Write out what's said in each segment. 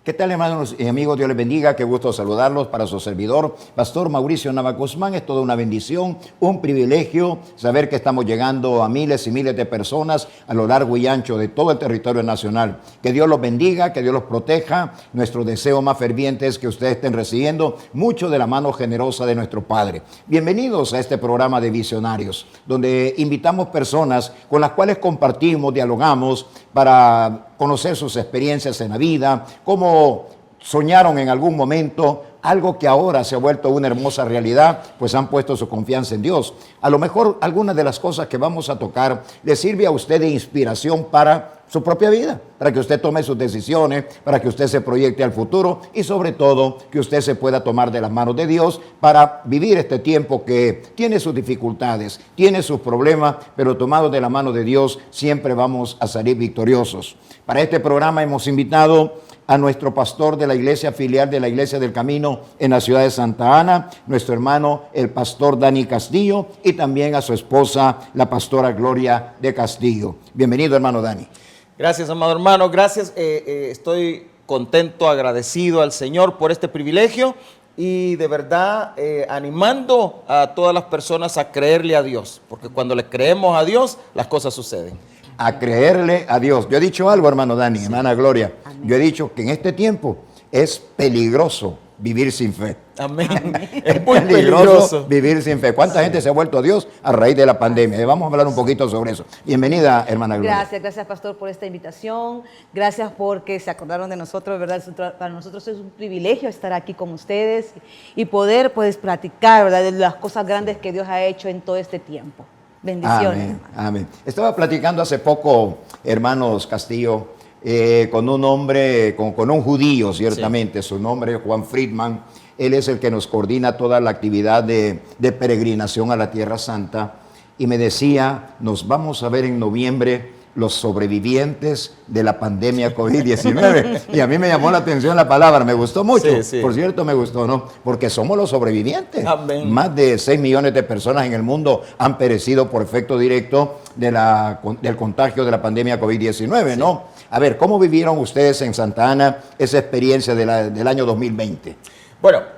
¿Qué tal, hermanos y amigos? Dios les bendiga. Qué gusto saludarlos. Para su servidor, Pastor Mauricio Nava Guzmán. Es toda una bendición, un privilegio saber que estamos llegando a miles y miles de personas a lo largo y ancho de todo el territorio nacional. Que Dios los bendiga, que Dios los proteja. Nuestro deseo más ferviente es que ustedes estén recibiendo mucho de la mano generosa de nuestro Padre. Bienvenidos a este programa de Visionarios, donde invitamos personas con las cuales compartimos, dialogamos para conocer sus experiencias en la vida, cómo soñaron en algún momento algo que ahora se ha vuelto una hermosa realidad, pues han puesto su confianza en Dios. A lo mejor algunas de las cosas que vamos a tocar le sirve a usted de inspiración para su propia vida, para que usted tome sus decisiones, para que usted se proyecte al futuro y sobre todo que usted se pueda tomar de las manos de Dios para vivir este tiempo que tiene sus dificultades, tiene sus problemas, pero tomados de la mano de Dios siempre vamos a salir victoriosos. Para este programa hemos invitado a nuestro pastor de la iglesia filial de la Iglesia del Camino en la ciudad de Santa Ana, nuestro hermano el pastor Dani Castillo, y también a su esposa, la pastora Gloria de Castillo. Bienvenido, hermano Dani. Gracias, amado hermano, gracias. Estoy contento, agradecido al Señor por este privilegio y de verdad animando a todas las personas a creerle a Dios, porque cuando le creemos a Dios, las cosas suceden. A creerle a Dios. Yo he dicho algo, hermano Dani, sí. Hermana Gloria. Amén. Yo he dicho que en este tiempo es peligroso vivir sin fe. Amén. Es muy peligroso vivir sin fe. ¿Cuánta gente se ha vuelto a Dios a raíz de la pandemia? Vamos a hablar un poquito sobre eso. Bienvenida, hermana Gloria. Gracias, pastor, por esta invitación. Gracias porque se acordaron de nosotros, ¿verdad? Para nosotros es un privilegio estar aquí con ustedes y poder, pues, platicar, ¿verdad?, de las cosas grandes que Dios ha hecho en todo este tiempo. Bendiciones. Amén, amén. Estaba platicando hace poco, hermanos Castillo, con un hombre, con un judío, ciertamente. Sí. Su nombre es Juan Friedman. Él es el que nos coordina toda la actividad de peregrinación a la Tierra Santa. Y me decía, nos vamos a ver en noviembre los sobrevivientes de la pandemia COVID-19. Y a mí me llamó la atención la palabra, me gustó mucho. Sí, sí. Por cierto, me gustó, ¿no? Porque somos los sobrevivientes. Amén. Más de 6 millones de personas en el mundo han perecido por efecto directo del contagio de la pandemia COVID-19, sí. ¿No? A ver, ¿cómo vivieron ustedes en Santa Ana esa experiencia del año 2020? Bueno,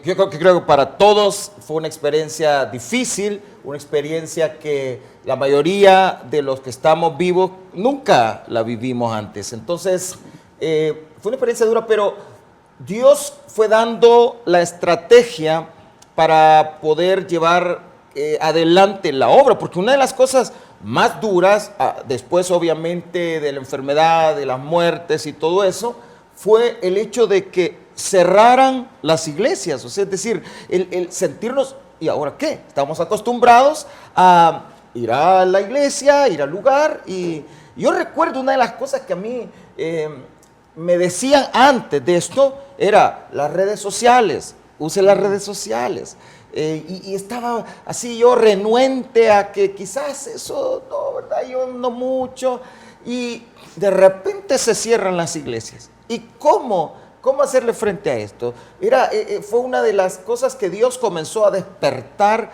yo creo que para todos fue una experiencia difícil, una experiencia que la mayoría de los que estamos vivos nunca la vivimos antes. Entonces, fue una experiencia dura, pero Dios fue dando la estrategia para poder llevar adelante la obra, porque una de las cosas más duras, después obviamente de la enfermedad, de las muertes y todo eso, fue el hecho de que cerraran las iglesias, o sea, es decir, el sentirnos, ¿y ahora qué? Estamos acostumbrados a ir a la iglesia, ir al lugar, y yo recuerdo una de las cosas que a mí me decían antes de esto, era las redes sociales, use las redes sociales, y estaba así yo renuente a que quizás eso, no, ¿verdad? Yo no mucho, y de repente se cierran las iglesias, ¿y cómo hacerle frente a esto? Mira, fue una de las cosas que Dios comenzó a despertar.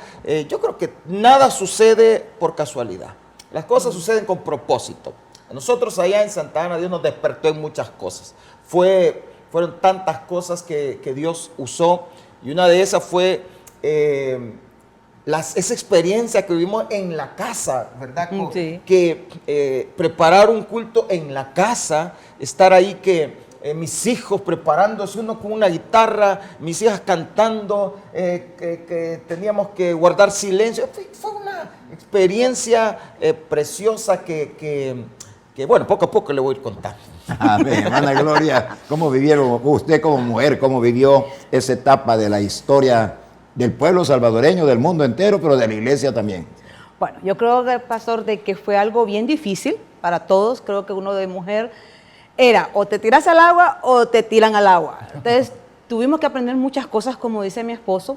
Yo creo que nada sucede por casualidad. Las cosas suceden con propósito. Nosotros allá en Santa Ana, Dios nos despertó en muchas cosas. Fueron tantas cosas que Dios usó. Y una de esas fue esa experiencia que vivimos en la casa, ¿verdad? Sí. Que preparar un culto en la casa, estar ahí mis hijos preparándose, uno con una guitarra, mis hijas cantando, que teníamos que guardar silencio. Fue una experiencia preciosa que, bueno, poco a poco le voy a ir contando. Amén. Hermana Gloria, ¿cómo vivieron usted como mujer, cómo vivió esa etapa de la historia del pueblo salvadoreño, del mundo entero, pero de la iglesia también? Bueno, yo creo, pastor, de que fue algo bien difícil para todos. Creo que uno de mujer era o te tiras al agua o te tiran al agua. Entonces tuvimos que aprender muchas cosas, como dice mi esposo.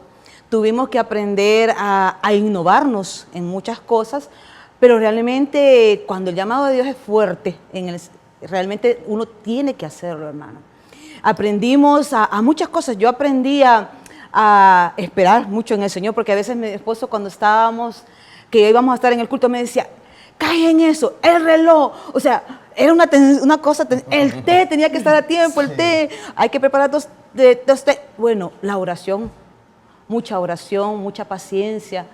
Tuvimos que aprender a innovarnos en muchas cosas, pero realmente cuando el llamado de Dios es fuerte, realmente uno tiene que hacerlo, hermano. Aprendimos a muchas cosas. Yo aprendí a esperar mucho en el Señor, porque a veces mi esposo, cuando que íbamos a estar en el culto, me decía, cae en eso, el reloj. O sea, Era una cosa, el té tenía que estar a tiempo, el té, hay que preparar dos té. Bueno, la oración, mucha paciencia,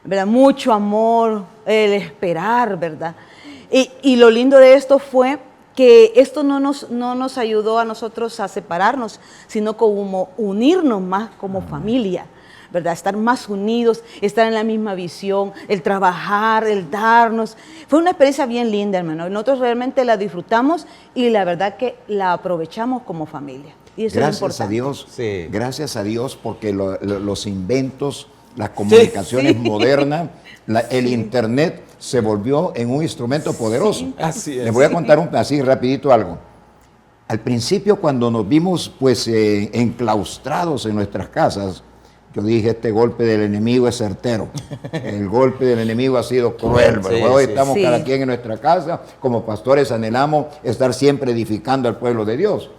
¿verdad? Mucho amor, el esperar, ¿verdad? Y lo lindo de esto fue que esto no nos ayudó a nosotros a separarnos, sino como unirnos más como familia, ¿verdad? Estar más unidos, estar en la misma visión, el trabajar, el darnos. Fue una experiencia bien linda, hermano. Nosotros realmente la disfrutamos y la verdad que la aprovechamos como familia. Y eso es Gracias a importante. Dios, Sí. gracias a Dios, porque los inventos, las comunicaciones modernas, el internet se volvió en un instrumento poderoso. Así es. Les voy a contar así rapidito algo. Al principio, cuando nos vimos pues enclaustrados en nuestras casas, yo dije, este golpe del enemigo es certero. El golpe del enemigo ha sido cruel. Sí, Hoy sí. estamos Sí. cada quien en nuestra casa. Como pastores anhelamos estar siempre edificando al pueblo de Dios.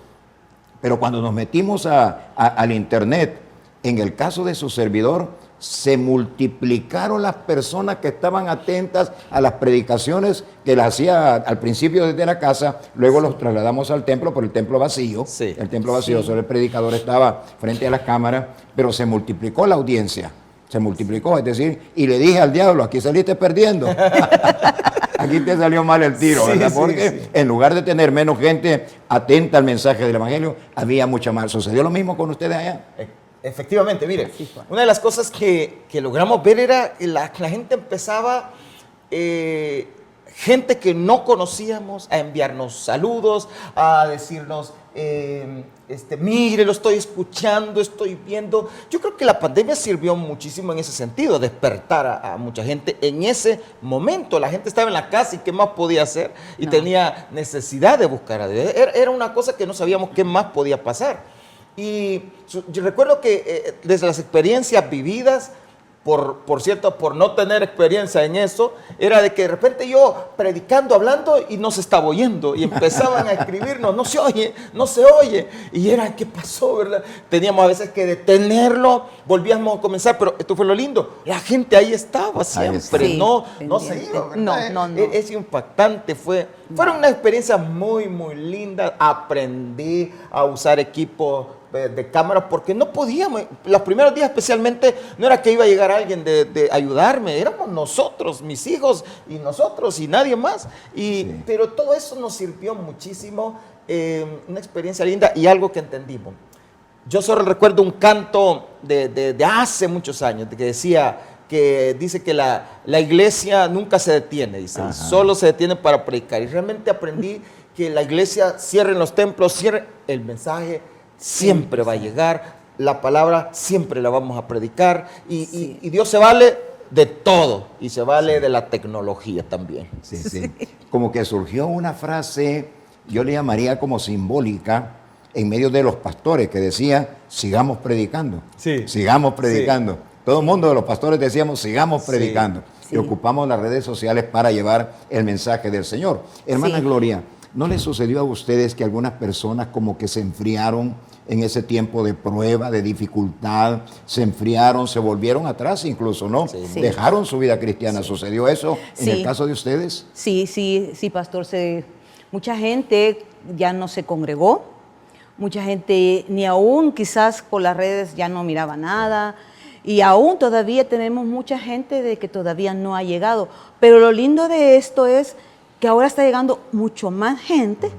Pero cuando nos metimos al internet, en el caso de su servidor, se multiplicaron las personas que estaban atentas a las predicaciones que las hacía al principio desde la casa, luego los trasladamos al templo, por el templo vacío. Sí. El templo vacío, solo el predicador estaba frente a las cámaras, pero se multiplicó la audiencia. Se multiplicó, es decir, y le dije al diablo, aquí saliste perdiendo. Aquí te salió mal el tiro, Sí, ¿verdad? sí, Porque sí. en lugar de tener menos gente atenta al mensaje del Evangelio, había mucha más. ¿Sucedió lo mismo con ustedes allá? Efectivamente, mire, una de las cosas que logramos ver era que la gente empezaba, gente que no conocíamos, a enviarnos saludos, a decirnos, mire, lo estoy escuchando, estoy viendo. Yo creo que la pandemia sirvió muchísimo en ese sentido, despertar a mucha gente en ese momento. La gente estaba en la casa y qué más podía hacer y tenía necesidad de buscar a Dios. Era una cosa que no sabíamos qué más podía pasar. Y yo recuerdo que desde las experiencias vividas, por cierto, por no tener experiencia en eso, era de que de repente yo predicando, hablando y no se estaba oyendo y empezaban a escribirnos, no se oye, no se oye. Y era, ¿qué pasó, verdad? Teníamos a veces que detenerlo, volvíamos a comenzar, pero esto fue lo lindo, la gente ahí estaba siempre, Sí, no se pendiente. iba, ¿verdad? No. Es impactante, fueron una experiencia muy, muy linda. Aprendí a usar equipo de cámara porque no podíamos, los primeros días especialmente, no era que iba a llegar alguien de ayudarme, éramos nosotros, mis hijos y nosotros y nadie más. Pero todo eso nos sirvió muchísimo, una experiencia linda y algo que entendimos. Yo solo recuerdo un canto de hace muchos años que decía, que dice que la iglesia nunca se detiene, dice, y solo se detiene para predicar. Y realmente aprendí que la iglesia cierre los templos, cierre el mensaje, siempre va a llegar, la palabra siempre la vamos a predicar y Dios se vale de todo y se vale de la tecnología también. Sí. Como que surgió una frase, yo le llamaría como simbólica, en medio de los pastores que decía, sigamos predicando, Sí. sigamos predicando. Todo el mundo de los pastores decíamos, sigamos predicando. Sí. Y ocupamos las redes sociales para llevar el mensaje del Señor. Hermana Sí. Gloria, ¿no les sucedió a ustedes que algunas personas como que se enfriaron en ese tiempo de prueba, de dificultad, se enfriaron, se volvieron atrás incluso, ¿no? Sí. Dejaron su vida cristiana. ¿Sucedió eso en el Sí. caso de ustedes? Sí, pastor. Mucha gente ya no se congregó, mucha gente ni aún quizás por las redes ya no miraba nada y aún todavía tenemos mucha gente de que todavía no ha llegado. Pero lo lindo de esto es que ahora está llegando mucho más gente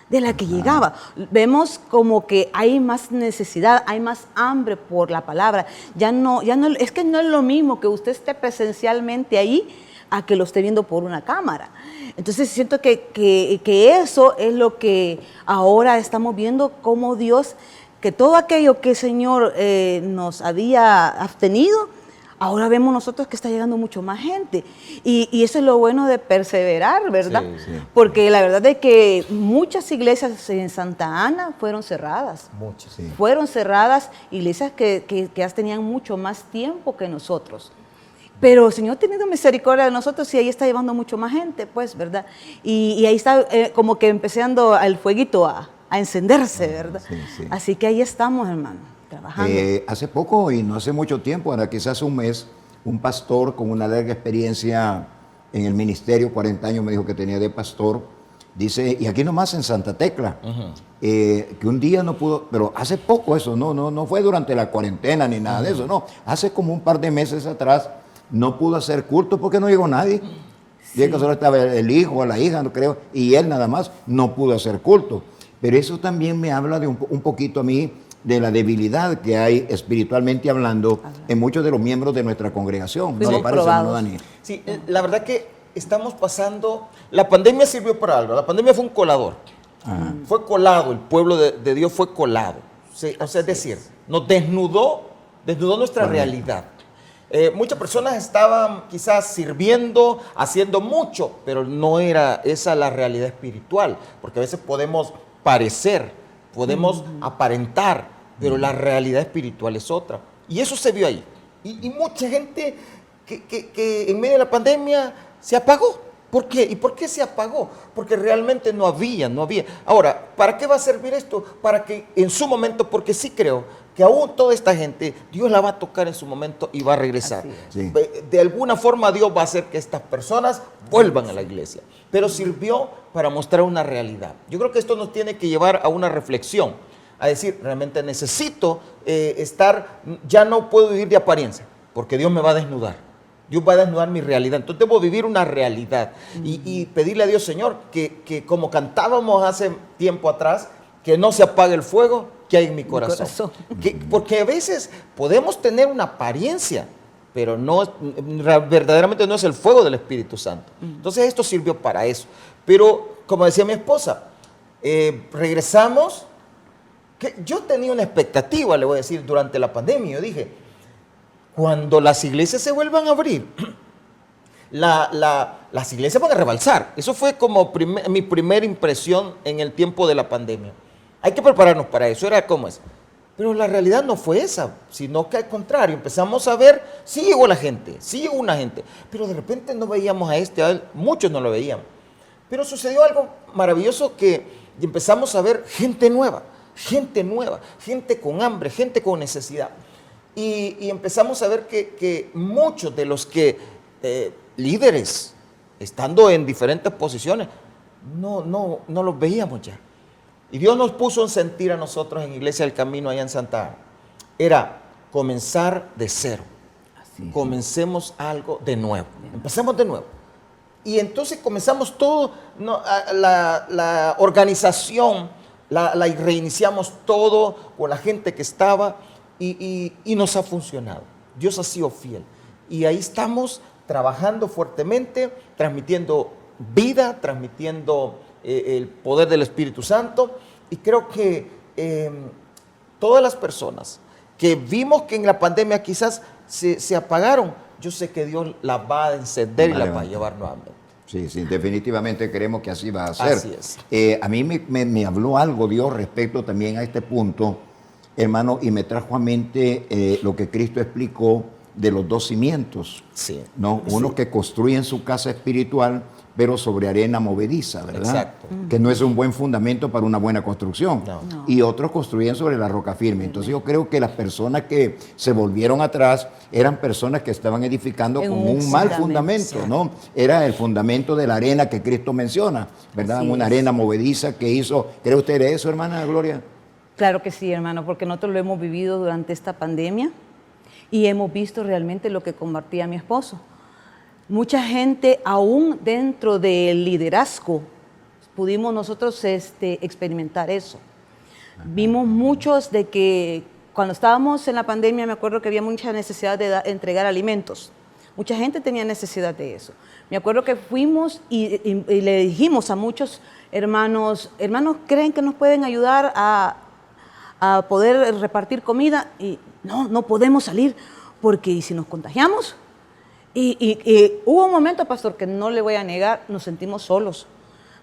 de la que llegaba. Vemos como que hay más necesidad, hay más hambre por la palabra. Ya no, es que no es lo mismo que usted esté presencialmente ahí a que lo esté viendo por una cámara. Entonces siento que eso es lo que ahora estamos viendo, como Dios, que todo aquello que el Señor nos había abstenido, ahora vemos nosotros que está llegando mucho más gente. Y eso es lo bueno de perseverar, ¿verdad? Sí. Porque la verdad es que muchas iglesias en Santa Ana fueron cerradas. Muchos. Sí. Fueron cerradas iglesias que ya tenían mucho más tiempo que nosotros. Pero el Señor ha tenido misericordia de nosotros y ahí está llevando mucho más gente, pues, ¿verdad? Y ahí está como que empezando el fueguito a encenderse, ¿verdad? Sí. Así que ahí estamos, hermano, trabajando. Hace poco, y no hace mucho tiempo, ahora quizás un mes, un pastor con una larga experiencia en el ministerio, 40 años me dijo que tenía de pastor, Dice, y aquí nomás en Santa Tecla, que un día no pudo, pero hace poco eso, no fue durante la cuarentena ni nada de eso, no. Hace como un par de meses atrás no pudo hacer culto porque no llegó nadie. Sí. Que solo estaba el hijo o la hija, no creo, y él nada más no pudo hacer culto. Pero eso también me habla de un poquito a mí de la debilidad que hay espiritualmente hablando en muchos de los miembros de nuestra congregación. ¿No le parece, hermano Dani? Sí, la verdad que estamos pasando, la pandemia sirvió para algo, la pandemia fue un colador. Fue colado, el pueblo de Dios fue colado. Sí, o sea, es decir, nos desnudó nuestra realidad. Muchas personas estaban quizás sirviendo, haciendo mucho, pero no era esa la realidad espiritual, porque a veces podemos parecer, podemos aparentar, pero la realidad espiritual es otra. Y eso se vio ahí. Y mucha gente que en medio de la pandemia se apagó. ¿Por qué? ¿Y por qué se apagó? Porque realmente no había. Ahora, ¿para qué va a servir esto? Para que en su momento, porque sí creo que aún toda esta gente, Dios la va a tocar en su momento y va a regresar. Sí. De alguna forma Dios va a hacer que estas personas vuelvan a la iglesia. Pero sirvió para mostrar una realidad. Yo creo que esto nos tiene que llevar a una reflexión, a decir, realmente necesito ya no puedo vivir de apariencia, porque Dios me va a desnudar. Dios va a desnudar mi realidad. Entonces debo vivir una realidad y pedirle a Dios, Señor, que como cantábamos hace tiempo atrás, que no se apague el fuego que hay en mi corazón. Porque a veces podemos tener una apariencia, pero verdaderamente no es el fuego del Espíritu Santo. Entonces esto sirvió para eso. Pero como decía mi esposa, regresamos, que yo tenía una expectativa, le voy a decir, durante la pandemia. Yo dije, cuando las iglesias se vuelvan a abrir, las iglesias van a rebalsar. Eso fue como mi primera impresión en el tiempo de la pandemia. Hay que prepararnos para eso, era como es. Pero la realidad no fue esa, sino que al contrario, empezamos a ver, sí llegó la gente, sí llegó una gente, pero de repente no veíamos a él, muchos no lo veían. Pero sucedió algo maravilloso que empezamos a ver gente nueva, gente con hambre, gente con necesidad. Y empezamos a ver que muchos de los que líderes, estando en diferentes posiciones, no los veíamos ya. Y Dios nos puso un sentir a nosotros en Iglesia del Camino allá en Santa Ana. Era comenzar de cero. Comencemos algo de nuevo. Empecemos de nuevo. Y entonces comenzamos todo, la organización, la reiniciamos todo con la gente que estaba. Y nos ha funcionado. Dios ha sido fiel. Y ahí estamos trabajando fuertemente, transmitiendo vida, transmitiendo el poder del Espíritu Santo. Y creo que todas las personas que vimos que en la pandemia quizás se apagaron, yo sé que Dios las va a encender y las va a llevar nuevamente. Sí, definitivamente creemos que así va a ser. Así es. A mí me habló algo Dios respecto también a este punto, hermano, y me trajo a mente lo que Cristo explicó de los dos cimientos, sí, ¿no? Unos que construyen su casa espiritual, pero sobre arena movediza, ¿verdad? Exacto. Que no es un buen fundamento para una buena construcción. No. Y otros construyen sobre la roca firme. Entonces yo creo que las personas que se volvieron atrás eran personas que estaban edificando con un mal fundamento, ¿no? Era el fundamento de la arena que Cristo menciona, ¿verdad? Una arena movediza que hizo. ¿Cree usted de eso, hermana Gloria? Claro que sí, hermano, porque nosotros lo hemos vivido durante esta pandemia y hemos visto realmente lo que compartía mi esposo. Mucha gente, aún dentro del liderazgo, pudimos nosotros experimentar eso. Vimos muchos de que cuando estábamos en la pandemia, me acuerdo que había mucha necesidad de entregar alimentos. Mucha gente tenía necesidad de eso. Me acuerdo que fuimos y le dijimos a muchos hermanos, ¿creen que nos pueden ayudar a poder repartir comida? Y no podemos salir porque si nos contagiamos. Y hubo un momento, pastor, que no le voy a negar, nos sentimos solos.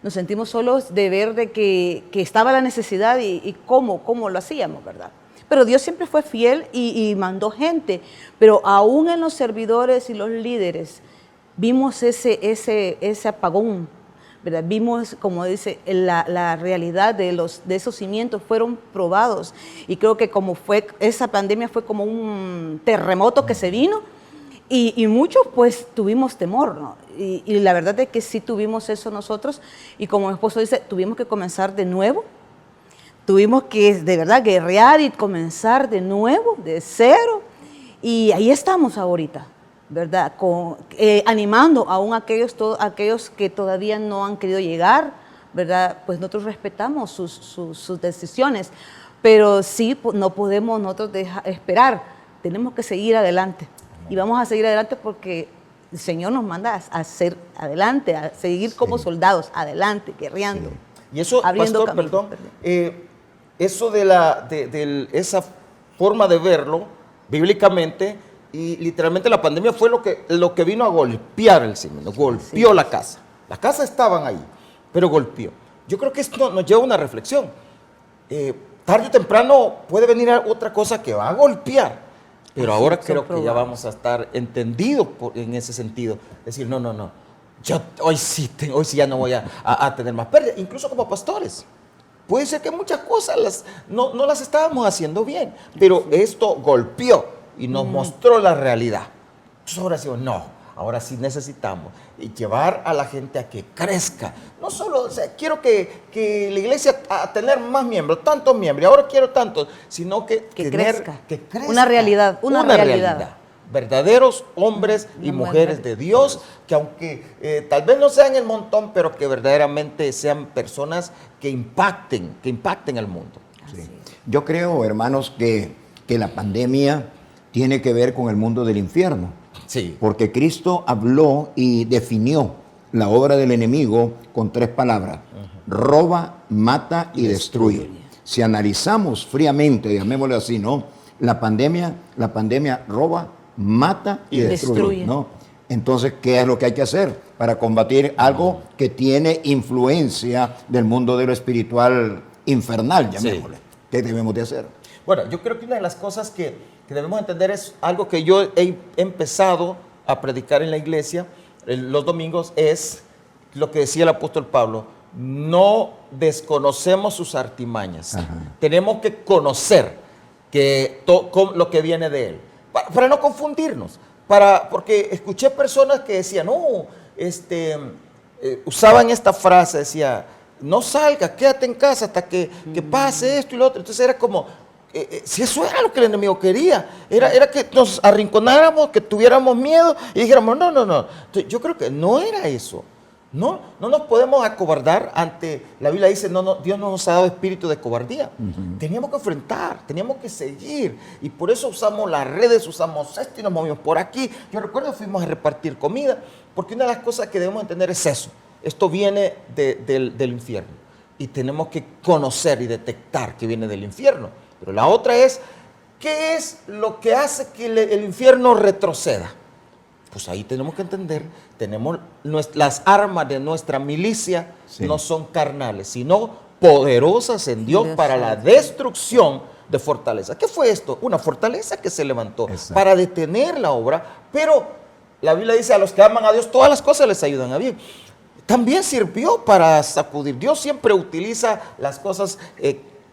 Nos sentimos solos de ver de que estaba la necesidad y cómo lo hacíamos, ¿verdad? Pero Dios siempre fue fiel y mandó gente. Pero aún en los servidores y los líderes vimos ese apagón, ¿verdad? Vimos, como dice, la realidad de esos cimientos fueron probados. Y creo que esa pandemia fue como un terremoto que se vino Y muchos pues tuvimos temor, ¿no? Y la verdad es que sí tuvimos eso nosotros, y como mi esposo dice, tuvimos que comenzar de nuevo, tuvimos que de verdad guerrear y comenzar de nuevo, de cero, y ahí estamos ahorita, ¿verdad? Animando aún aquellos que todavía no han querido llegar, ¿verdad? Pues nosotros respetamos sus decisiones, pero sí no podemos nosotros esperar, tenemos que seguir adelante. Y vamos a seguir adelante porque el Señor nos manda a hacer adelante, a seguir como soldados, adelante, guerreando. Sí. Y eso, abriendo pastor, caminos, eso de esa forma de verlo, bíblicamente, y literalmente la pandemia fue lo que vino a golpear el Señor, golpeó la casa. Las casas estaban ahí, pero golpeó. Yo creo que esto nos lleva a una reflexión. Tarde o temprano puede venir otra cosa que va a golpear. Pero ahora creo que ya vamos a estar entendidos en ese sentido. Decir, no, yo hoy sí ya no voy a tener más pérdidas. Incluso como pastores. Puede ser que muchas cosas no las estábamos haciendo bien, pero esto golpeó y nos mostró la realidad. Entonces ahora sí, ahora sí necesitamos llevar a la gente a que crezca. No solo, quiero que la iglesia a tener más miembros, tantos miembros, y ahora quiero tantos, sino que crezca. Que crezca. Una realidad. Verdaderos hombres y mujeres de Dios, que aunque tal vez no sean el montón, pero que verdaderamente sean personas que impacten al mundo. Sí. Yo creo, hermanos, que la pandemia tiene que ver con el mundo del infierno. Sí. Porque Cristo habló y definió la obra del enemigo con 3 palabras: roba, mata y destruye. Si analizamos fríamente, llamémosle así, ¿no? La pandemia roba, mata y destruye, ¿no? Entonces, ¿qué es lo que hay que hacer para combatir algo que tiene influencia del mundo de lo espiritual infernal, llamémosle? Sí. ¿Qué debemos de hacer? Bueno, yo creo que una de las cosas que debemos entender es algo que yo he empezado a predicar en la iglesia los domingos, es lo que decía el apóstol Pablo: no desconocemos sus artimañas. Ajá. Tenemos que conocer lo que viene de él, para no confundirnos, porque escuché personas que decían, usaban esta frase, decía, no salgas, quédate en casa hasta que pase esto y lo otro. Entonces era como, si eso era lo que el enemigo quería, era que nos arrinconáramos, que tuviéramos miedo y dijéramos, no. Entonces, yo creo que no era eso. No nos podemos acobardar ante, la Biblia dice, Dios no nos ha dado espíritu de cobardía. Teníamos que enfrentar, teníamos que seguir, y por eso usamos las redes, usamos esto y nos movimos por aquí. Yo recuerdo que fuimos a repartir comida, porque una de las cosas que debemos entender es eso. Esto viene del infierno, y tenemos que conocer y detectar que viene del infierno. Pero la otra es, ¿qué es lo que hace que el infierno retroceda? Pues ahí tenemos que entender, las armas de nuestra milicia no son carnales, sino poderosas en Dios para la destrucción de fortaleza. ¿Qué fue esto? Una fortaleza que se levantó para detener la obra, pero la Biblia dice, a los que aman a Dios todas las cosas les ayudan a bien. También sirvió para sacudir. Dios siempre utiliza las cosas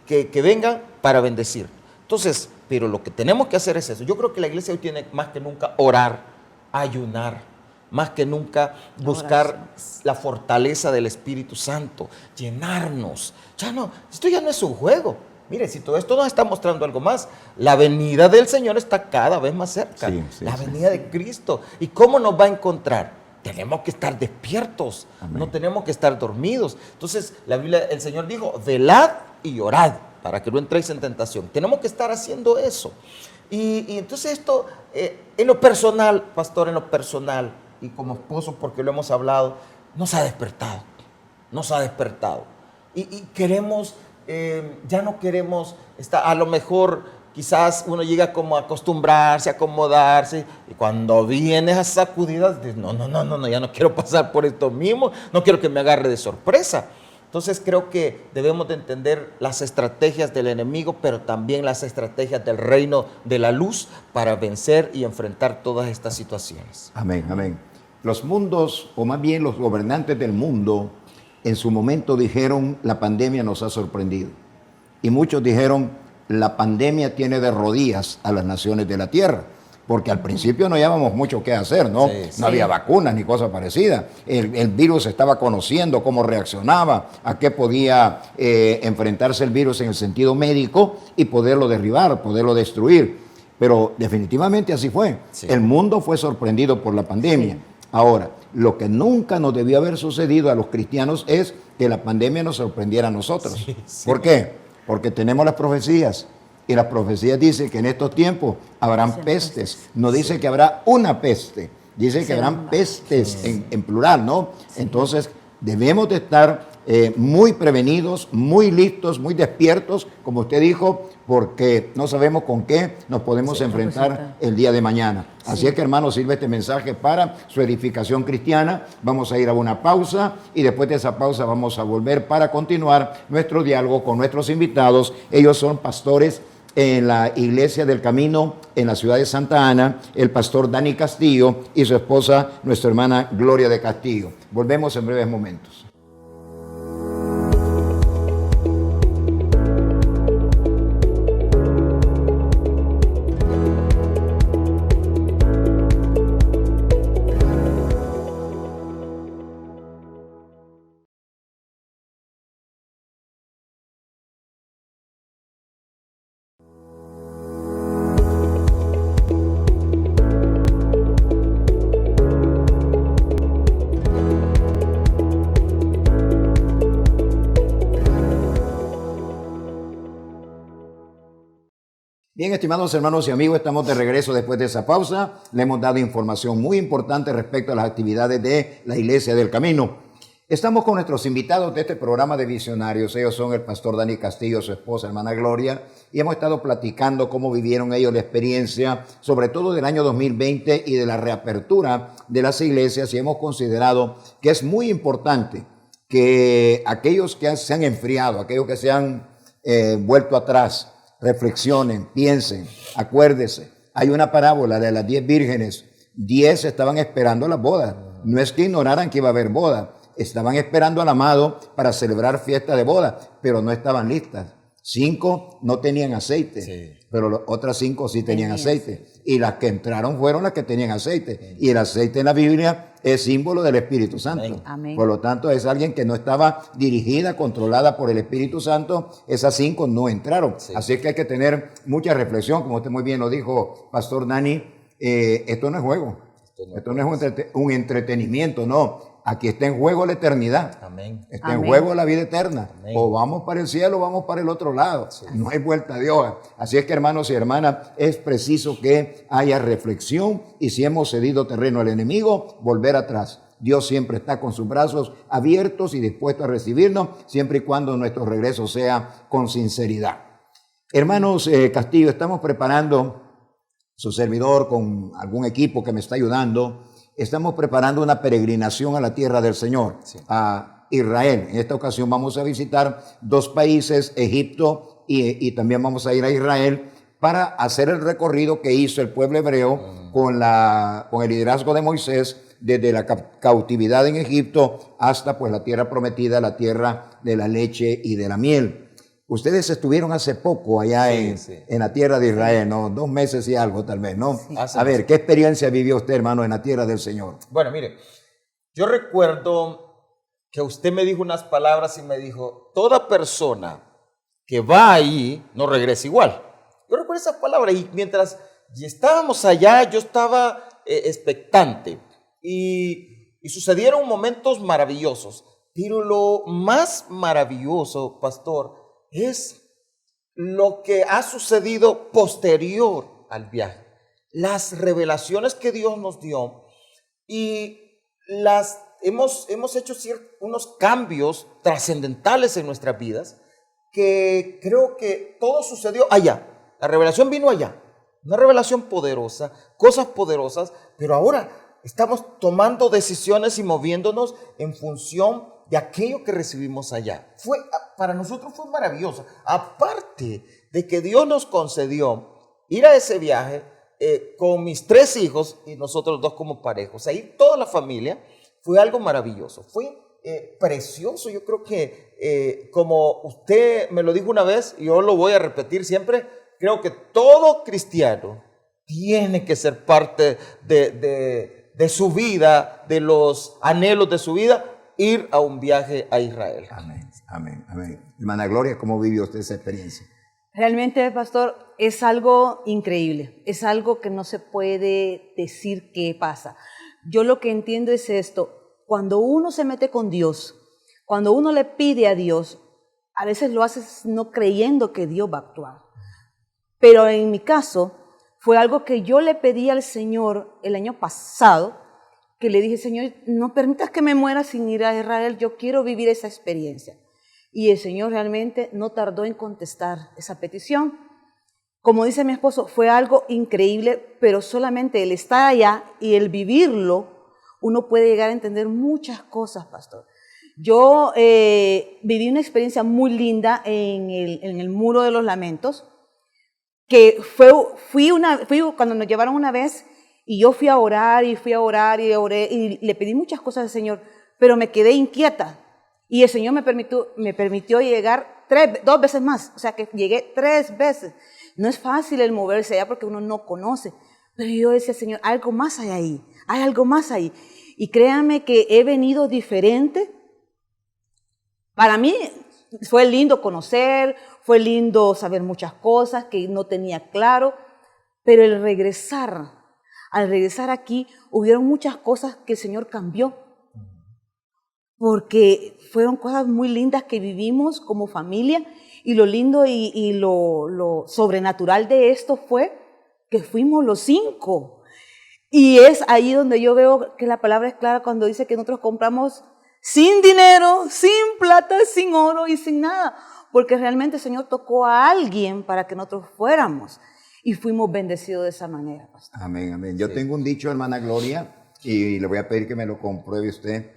que vengan para bendecir. Entonces, pero lo que tenemos que hacer es eso. Yo creo que la iglesia hoy tiene más que nunca orar, ayunar, más que nunca buscar la fortaleza del Espíritu Santo, llenarnos. Esto ya no es un juego. Mire, si todo esto nos está mostrando algo más, la venida del Señor está cada vez más cerca. La venida de Cristo. ¿Y cómo nos va a encontrar? Tenemos que estar despiertos. Amén. No tenemos que estar dormidos. Entonces, la Biblia, el Señor dijo, velad y orad para que no entréis en tentación. Tenemos que estar haciendo eso. Y entonces esto, en lo personal, pastor, en lo personal, y como esposo, porque lo hemos hablado, nos ha despertado. Y queremos, ya no queremos estar, a lo mejor quizás uno llega como a acostumbrarse, a acomodarse, y cuando vienes a sacudidas, dices, no, ya no quiero pasar por esto mismo, no quiero que me agarre de sorpresa. Entonces creo que debemos de entender las estrategias del enemigo, pero también las estrategias del reino de la luz para vencer y enfrentar todas estas situaciones. Amén, amén. Los mundos, o más bien los gobernantes del mundo, en su momento dijeron, la pandemia nos ha sorprendido. Y muchos dijeron, la pandemia tiene de rodillas a las naciones de la tierra. porque al principio no hallábamos mucho qué hacer, ¿no? Sí. No había vacunas ni cosas parecidas. El virus estaba conociendo cómo reaccionaba, a qué podía enfrentarse el virus en el sentido médico y poderlo derribar, poderlo destruir. Pero definitivamente así fue. Sí. El mundo fue sorprendido por la pandemia. Sí. Ahora, lo que nunca nos debió haber sucedido a los cristianos es que la pandemia nos sorprendiera a nosotros. Sí, sí. ¿Por qué? Porque tenemos las profecías. Y las profecías dicen que en estos tiempos habrán pestes. No dice que habrá una peste, dice que habrán pestes en plural, ¿no? Entonces debemos de estar muy prevenidos, muy listos, muy despiertos, como usted dijo, porque no sabemos con qué nos podemos enfrentar el día de mañana. Así es que, hermanos, sirve este mensaje para su edificación cristiana. Vamos a ir a una pausa y después de esa pausa vamos a volver para continuar nuestro diálogo con nuestros invitados. Ellos son pastores en la Iglesia del Camino en la ciudad de Santa Ana, el pastor Dani Castillo y su esposa, nuestra hermana Gloria de Castillo. Volvemos en breves momentos. Bien, estimados hermanos y amigos, estamos de regreso después de esa pausa. Le hemos dado información muy importante respecto a las actividades de la Iglesia del Camino. Estamos con nuestros invitados de este programa de visionarios. Ellos son el pastor Dani Castillo, su esposa, hermana Gloria, y hemos estado platicando cómo vivieron ellos la experiencia, sobre todo del año 2020 y de la reapertura de las iglesias, y hemos considerado que es muy importante que aquellos que se han enfriado, aquellos que se han vuelto atrás, reflexionen, piensen, acuérdense. Hay una parábola de las 10 vírgenes. 10 estaban esperando las bodas. No es que ignoraran que iba a haber boda. Estaban esperando al amado para celebrar fiesta de boda, pero no estaban listas. 5 no tenían aceite, pero las otras 5 sí tenían aceite. Y las que entraron fueron las que tenían aceite. Y el aceite en la Biblia es símbolo del Espíritu Santo. Amén. Por lo tanto, es alguien que no estaba dirigida, controlada por el Espíritu Santo. Esas 5 no entraron. Así que hay que tener mucha reflexión, como usted muy bien lo dijo, Pastor Dani. Esto no es juego. Esto no es un entretenimiento, no. Aquí está en juego la eternidad. Amén. Está en Amén. juego la vida eterna. Amén. O vamos para el cielo o vamos para el otro lado. No hay vuelta de hoja. Así es que, hermanos y hermanas, es preciso que haya reflexión y si hemos cedido terreno al enemigo, volver atrás. Dios siempre está con sus brazos abiertos y dispuesto a recibirnos, siempre y cuando nuestro regreso sea con sinceridad. Hermanos Castillo, estamos preparando, su servidor con algún equipo que me está ayudando, estamos preparando una peregrinación a la tierra del Señor, a Israel. En esta ocasión vamos a visitar 2 países, Egipto y también vamos a ir a Israel para hacer el recorrido que hizo el pueblo hebreo con el liderazgo de Moisés desde la cautividad en Egipto hasta pues la tierra prometida, la tierra de la leche y de la miel. Ustedes estuvieron hace poco allá en la tierra de Israel, ¿no? 2 meses y algo tal vez, ¿no? Sí. A ver, ¿qué experiencia vivió usted, hermano, en la tierra del Señor? Bueno, mire, yo recuerdo que usted me dijo unas palabras y me dijo, toda persona que va ahí no regresa igual. Yo recuerdo esas palabras y mientras estábamos allá, yo estaba expectante y sucedieron momentos maravillosos. Pero lo más maravilloso, pastor, es lo que ha sucedido posterior al viaje. Las revelaciones que Dios nos dio y hemos hecho unos cambios trascendentales en nuestras vidas que creo que todo sucedió allá. La revelación vino allá. Una revelación poderosa, cosas poderosas, pero ahora estamos tomando decisiones y moviéndonos en función de aquello que recibimos allá. Para nosotros fue maravilloso. Aparte de que Dios nos concedió ir a ese viaje con mis 3 hijos y nosotros 2 como pareja. O sea, ir toda la familia fue algo maravilloso. Fue precioso. Yo creo que, como usted me lo dijo una vez, y yo lo voy a repetir siempre, creo que todo cristiano, tiene que ser parte de su vida, de los anhelos de su vida, ir a un viaje a Israel. Amén, amén, amén. Hermana Gloria, ¿cómo vivió usted esa experiencia? Realmente, pastor, es algo increíble, es algo que no se puede decir qué pasa. Yo lo que entiendo es esto: cuando uno se mete con Dios, cuando uno le pide a Dios, a veces lo haces no creyendo que Dios va a actuar. Pero en mi caso, fue algo que yo le pedí al Señor el año pasado, que le dije: Señor, no permitas que me muera sin ir a Israel, yo quiero vivir esa experiencia. Y el Señor realmente no tardó en contestar esa petición. Como dice mi esposo, fue algo increíble, pero solamente el estar allá y el vivirlo, uno puede llegar a entender muchas cosas, pastor. Yo viví una experiencia muy linda en el Muro de los Lamentos, que fui cuando nos llevaron una vez, y yo fui a orar y oré y le pedí muchas cosas al Señor, pero me quedé inquieta. Y el Señor me permitió llegar 2 veces más, o sea que llegué 3 veces. No es fácil el moverse allá porque uno no conoce, pero yo decía: Señor, algo más hay ahí, hay algo más ahí. Y créanme que he venido diferente. Para mí fue lindo conocer, fue lindo saber muchas cosas que no tenía claro, pero al regresar aquí, hubieron muchas cosas que el Señor cambió, porque fueron cosas muy lindas que vivimos como familia, y lo lindo y lo sobrenatural de esto fue que fuimos los 5. Y es ahí donde yo veo que la palabra es clara cuando dice que nosotros compramos sin dinero, sin plata, sin oro y sin nada, porque realmente el Señor tocó a alguien para que nosotros fuéramos, y fuimos bendecidos de esa manera, pastor. Amén, amén. Yo tengo un dicho, hermana Gloria, y le voy a pedir que me lo compruebe usted.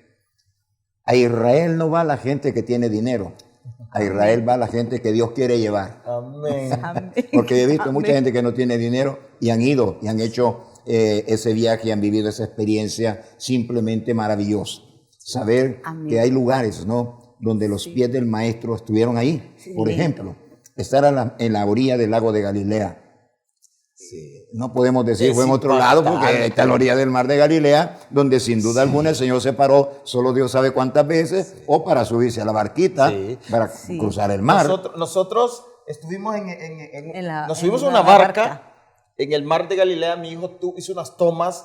A Israel no va la gente que tiene dinero, a Israel va la gente que Dios quiere llevar. Amén. Amén. Porque he visto Amén. mucha gente que no tiene dinero y han ido y han hecho ese viaje y han vivido esa experiencia simplemente maravillosa. Saber Amén. que hay lugares, ¿no?, donde los pies del maestro estuvieron ahí. Sí, Por lindo. ejemplo, estar en la orilla del lago de Galilea. No podemos decir Es fue en otro lado porque impactante. está a la orilla del mar de Galilea, donde sin duda alguna el Señor se paró, solo Dios sabe cuántas veces, o para subirse a la barquita, Sí. para Sí. cruzar el mar. Nosotros estuvimos nos subimos en a una la barca en el mar de Galilea. Mi hijo hizo unas tomas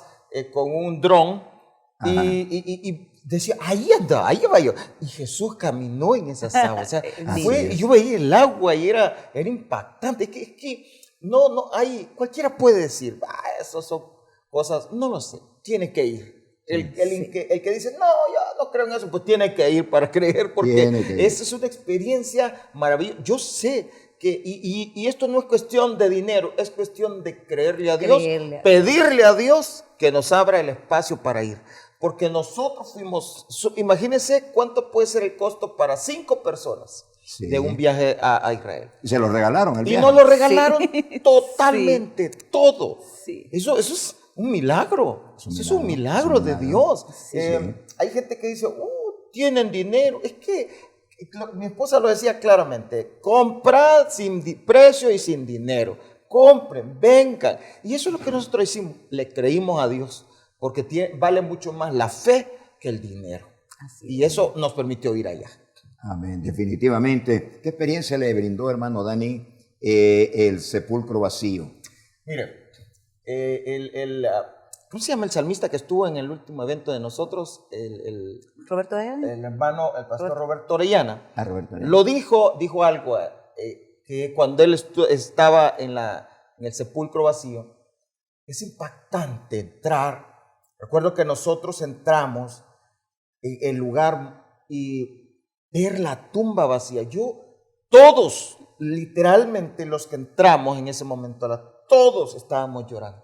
con un dron Ajá. y decía: ahí anda, ahí va yo. Y Jesús caminó en esas aguas. O sea, Así es. yo veía el agua y era impactante. Es que no hay, cualquiera puede decir: eso son cosas, no lo sé, tiene que ir. El que dice: no, yo no creo en eso, pues tiene que ir para creer, porque Tiene que ir. esa es una experiencia maravillosa. Yo sé que, y esto no es cuestión de dinero, es cuestión de creerle a Dios, Creerle a Dios. pedirle a Dios que nos abra el espacio para ir. Porque nosotros imagínense cuánto puede ser el costo para 5 personas Sí. de un viaje a Israel. Y se lo regalaron el Y viaje. nos lo regalaron Sí. totalmente, todo. Sí. Eso es un milagro. Eso es un milagro es un de milagro. Dios. Sí. Hay gente que dice: tienen dinero. Es que mi esposa lo decía claramente: comprad sin precio y sin dinero. Compren, vengan. Y eso es lo que nosotros hicimos. Le creímos a Dios, porque vale mucho más la fe que el dinero. Y eso nos permitió ir allá. Amén, definitivamente. ¿Qué experiencia le brindó, hermano Dani, el sepulcro vacío? Mire, ¿cómo se llama el salmista que estuvo en el último evento de nosotros? Roberto Ayala. El hermano, el pastor Roberto Orellana. A Roberto. Lo dijo algo, que cuando él estaba en el sepulcro vacío, es impactante entrar. Recuerdo que nosotros entramos en el lugar y ver la tumba vacía. Todos, literalmente los que entramos en ese momento, todos estábamos llorando.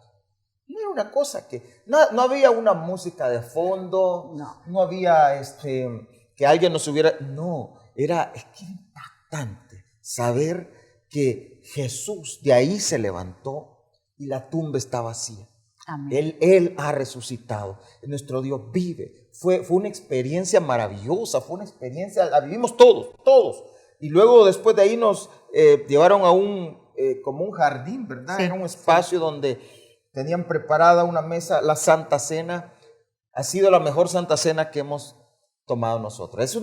No era una cosa que, no había una música de fondo, no había que alguien nos hubiera, no, es que era impactante saber que Jesús de ahí se levantó y la tumba está vacía. Amén. Él ha resucitado, nuestro Dios vive. Fue una experiencia maravillosa, fue una experiencia, la vivimos todos. Y luego después de ahí nos llevaron a como un jardín, ¿verdad? Sí, era un espacio donde tenían preparada una mesa, la Santa Cena. Ha sido la mejor Santa Cena que hemos tomado nosotros.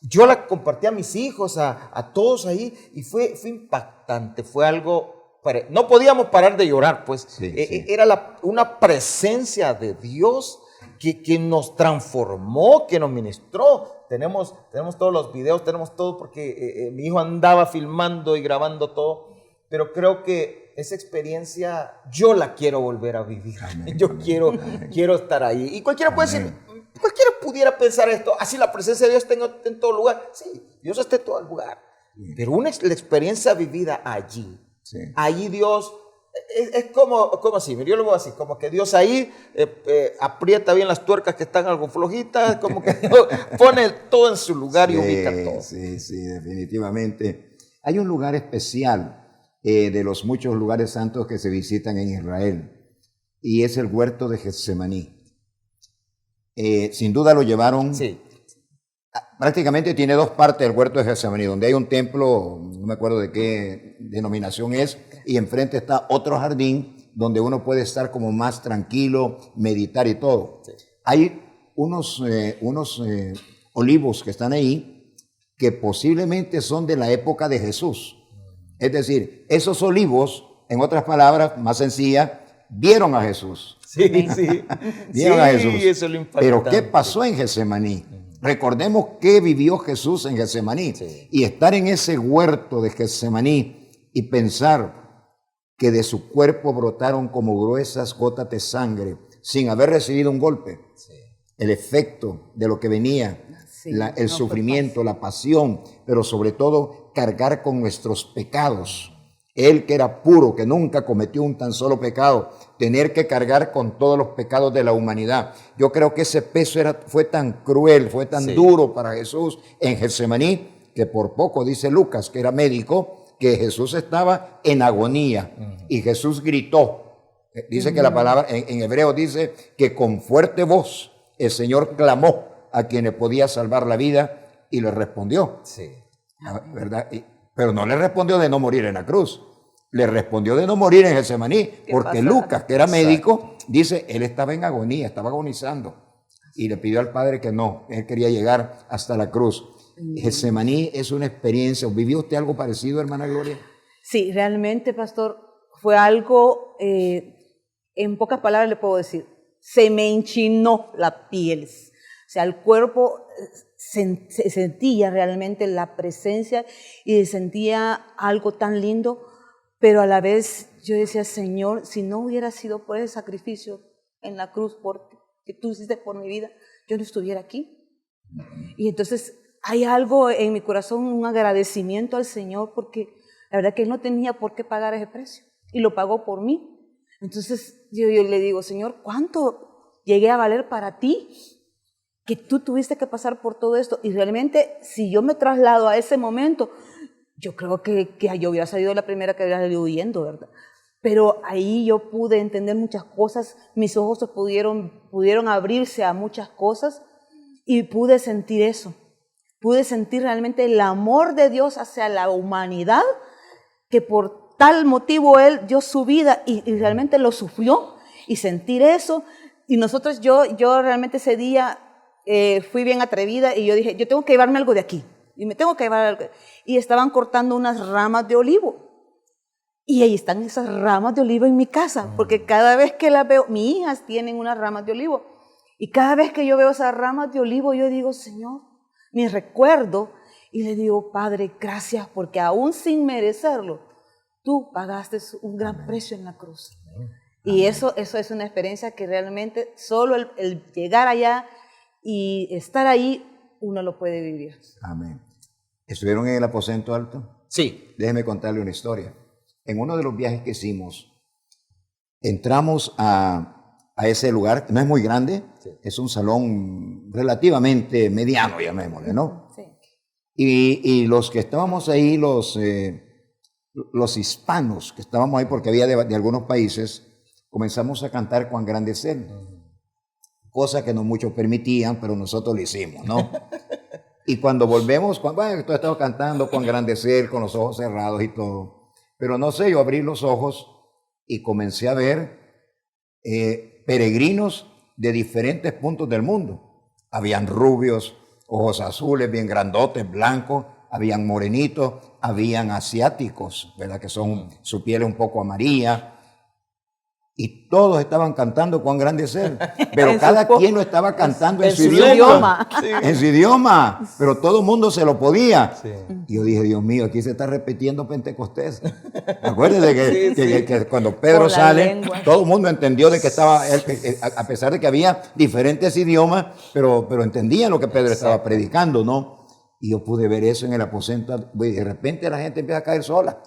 Yo la compartí a mis hijos, a todos ahí, y fue impactante, fue algo, no podíamos parar de llorar, pues. Sí, sí. Era una presencia de Dios que nos transformó, que nos ministró. Tenemos todos los videos, tenemos todo, porque mi hijo andaba filmando y grabando todo, pero creo que esa experiencia yo la quiero volver a vivir. Amén, Yo amén, quiero estar ahí. Y cualquiera puede decir, cualquiera pudiera pensar esto, así la presencia de Dios está en todo lugar. Sí, Dios está en todo lugar. Pero la experiencia vivida allí, Sí. allí Dios, es como así, yo lo veo así, como que Dios ahí aprieta bien las tuercas que están algo flojitas, como que Dios pone todo en su lugar y ubica todo. Sí, sí, definitivamente. Hay un lugar especial de los muchos lugares santos que se visitan en Israel, y es el huerto de Getsemaní. Sin duda lo llevaron. Sí. Prácticamente tiene dos partes el huerto de Getsemaní, donde hay un templo, no me acuerdo de qué denominación es, y enfrente está otro jardín donde uno puede estar como más tranquilo, meditar y todo. Sí. Hay unos olivos que están ahí que posiblemente son de la época de Jesús. Es decir, esos olivos, en otras palabras, más sencillas, vieron a Jesús. Sí, sí. Vieron a Jesús. Eso es lo impactante. Pero ¿qué pasó en Getsemaní? Recordemos qué vivió Jesús en Getsemaní. Sí. Y estar en ese huerto de Getsemaní y pensar que de su cuerpo brotaron como gruesas gotas de sangre sin haber recibido un golpe. Sí. El efecto de lo que venía, Sí, el no fue sufrimiento, la pasión, pero sobre todo cargar con nuestros pecados. Él que era puro, que nunca cometió un tan solo pecado, tener que cargar con todos los pecados de la humanidad. Yo creo que ese peso fue tan cruel, fue tan Sí. duro para Jesús en Getsemaní, que por poco, dice Lucas, que era médico, que Jesús estaba en agonía. Y Jesús gritó. Dice que la palabra en hebreo dice que con fuerte voz el Señor clamó a quien le podía salvar la vida y le respondió. Sí. ¿Verdad? Pero no le respondió de no morir en la cruz. Le respondió de no morir en Getsemaní, porque pasa? Lucas, que era médico, dice, él estaba en agonía, estaba agonizando. Y le pidió al Padre que no, él quería llegar hasta la cruz. Getsemaní es una experiencia. ¿Vivió usted algo parecido, hermana Gloria? Sí, realmente, pastor, fue algo, en pocas palabras le puedo decir, se me enchinó la piel. O sea, el cuerpo se sentía realmente la presencia y sentía algo tan lindo, pero a la vez yo decía, Señor, si no hubiera sido por ese sacrificio en la cruz que tú hiciste por mi vida, yo no estuviera aquí. Y entonces hay algo en mi corazón, un agradecimiento al Señor, porque la verdad que Él no tenía por qué pagar ese precio y lo pagó por mí. Entonces yo le digo, Señor, ¿cuánto llegué a valer para ti? Que tú tuviste que pasar por todo esto. Y realmente, si yo me traslado a ese momento, yo creo que yo hubiera salido la primera que hubiera salido huyendo, ¿verdad? Pero ahí yo pude entender muchas cosas, mis ojos pudieron abrirse a muchas cosas y pude sentir eso. Pude sentir realmente el amor de Dios hacia la humanidad, que por tal motivo Él dio su vida y realmente lo sufrió, y sentir eso. Y nosotros, yo realmente ese día fui bien atrevida y yo dije, yo tengo que llevarme algo de aquí. Y me tengo que llevar algo. Y estaban cortando unas ramas de olivo. Y ahí están esas ramas de olivo en mi casa, porque cada vez que las veo, mis hijas tienen unas ramas de olivo. Y cada vez que yo veo esas ramas de olivo, yo digo, Señor, me recuerdo y le digo, Padre, gracias, porque aún sin merecerlo, tú pagaste un gran precio en la cruz. Y eso es una experiencia que realmente solo el llegar allá y estar ahí, uno lo puede vivir. Amén. ¿Estuvieron en el aposento alto? Sí. Déjeme contarle una historia. En uno de los viajes que hicimos, entramos a ese lugar, no es muy grande, sí. Es un salón relativamente mediano, llamémosle, ¿no? Sí. Y los que estábamos ahí, los hispanos que estábamos ahí, porque había de algunos países, comenzamos a cantar Cuán grande es Él, cosa que no muchos permitían, pero nosotros lo hicimos, ¿no? Y cuando volvemos, bueno, tú estabas cantando Cuán grande es Él, con los ojos cerrados y todo, pero no sé, yo abrí los ojos y comencé a ver peregrinos de diferentes puntos del mundo. Habían rubios, ojos azules, bien grandotes, blancos, habían morenitos, habían asiáticos, ¿verdad? Que su piel es un poco amarilla. Y todos estaban cantando cuán grande es Él. Pero cada quien lo estaba cantando en su idioma. En su idioma. Pero todo el mundo se lo podía. Sí. Y yo dije, Dios mío, aquí se está repitiendo Pentecostés. Acuérdense que cuando Pedro sale, todo el mundo entendió de que estaba, a pesar de que había diferentes idiomas, pero entendían lo que Pedro estaba predicando, ¿no? Y yo pude ver eso en el aposento. Y de repente la gente empieza a caer sola.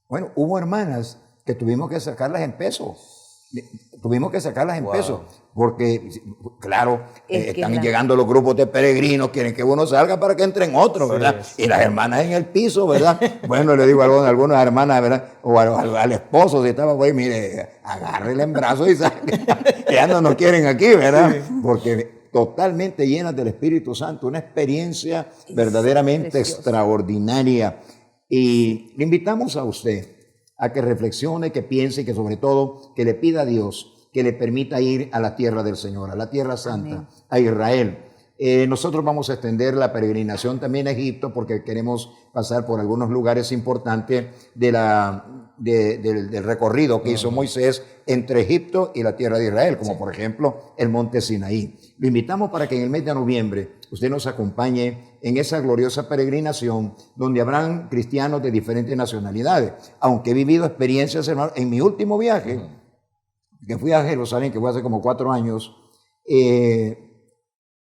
Bueno, hubo hermanas que tuvimos que sacarlas en pesos. Tuvimos que sacarlas en pesos, porque, claro, están llegando los grupos de peregrinos, quieren que uno salga para que entren otros, ¿verdad? Sí. Y las hermanas en el piso, ¿verdad? Bueno, le digo a algunas hermanas, ¿verdad? O al esposo, si estaba, güey, mire, agárrele en brazos y salga. Ya no nos quieren aquí, ¿verdad? Sí. Porque totalmente llenas del Espíritu Santo, una experiencia verdaderamente extraordinaria. Y le invitamos a usted a que reflexione, que piense y que sobre todo que le pida a Dios que le permita ir a la tierra del Señor, a la tierra santa, amén, a Israel. Nosotros vamos a extender la peregrinación también a Egipto porque queremos pasar por algunos lugares importantes del recorrido que hizo Moisés entre Egipto y la tierra de Israel, como por ejemplo el monte Sinaí. Lo invitamos para que en el mes de noviembre usted nos acompañe en esa gloriosa peregrinación donde habrán cristianos de diferentes nacionalidades. Aunque he vivido experiencias, hermano, en mi último viaje, que fui a Jerusalén, que fue hace como 4 años,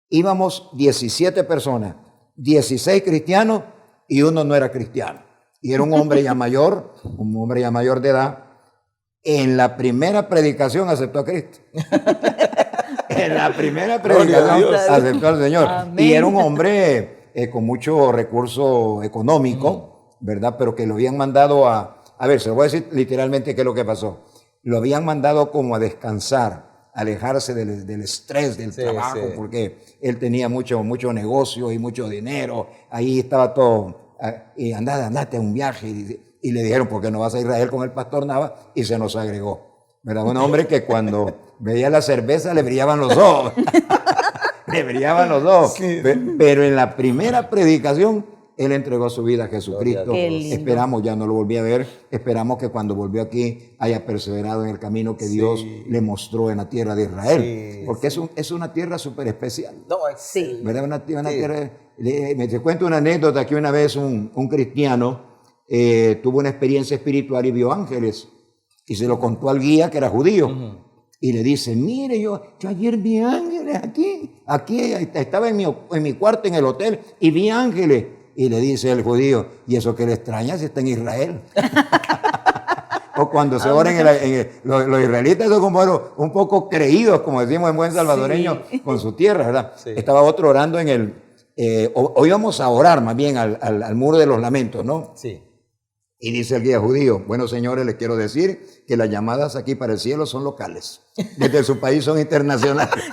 íbamos 17 personas, 16 cristianos y uno no era cristiano. Y era un hombre ya mayor de edad. En la primera predicación aceptó a Cristo. En la primera predicación aceptó al Señor. Amén. Y era un hombre con mucho recurso económico, ¿verdad? Pero que lo habían mandado a ver, se lo voy a decir literalmente qué es lo que pasó. Lo habían mandado como a descansar, alejarse del estrés del trabajo, porque él tenía mucho negocio y mucho dinero. Ahí estaba todo. Y andate a un viaje. Y le dijeron, ¿por qué no vas a Israel con el pastor Nava? Y se nos agregó. ¿Verdad? Un hombre que cuando veía la cerveza le brillaban los ojos. Le brillaban los ojos. Sí. Pero en la primera predicación, él entregó su vida a Jesucristo. Esperamos, ya no lo volví a ver, esperamos que cuando volvió aquí haya perseverado en el camino que Dios le mostró en la tierra de Israel. Porque es una tierra súper especial. No, ¿verdad? Una tierra. Te cuento una anécdota que una vez un cristiano tuvo una experiencia espiritual y vio ángeles. Y se lo contó al guía que era judío. Y le dice, mire, yo ayer vi ángeles aquí estaba en mi cuarto en el hotel y vi ángeles. Y le dice el judío, ¿y eso que le extraña si está en Israel? O cuando se oran los israelitas son como un poco creídos, como decimos en buen salvadoreño, con su tierra, ¿verdad? Sí. Estaba otro orando o íbamos a orar más bien al muro de los lamentos, ¿no? Sí. Y dice el guía judío, bueno, señores, les quiero decir que las llamadas aquí para el cielo son locales. Desde su país son internacionales.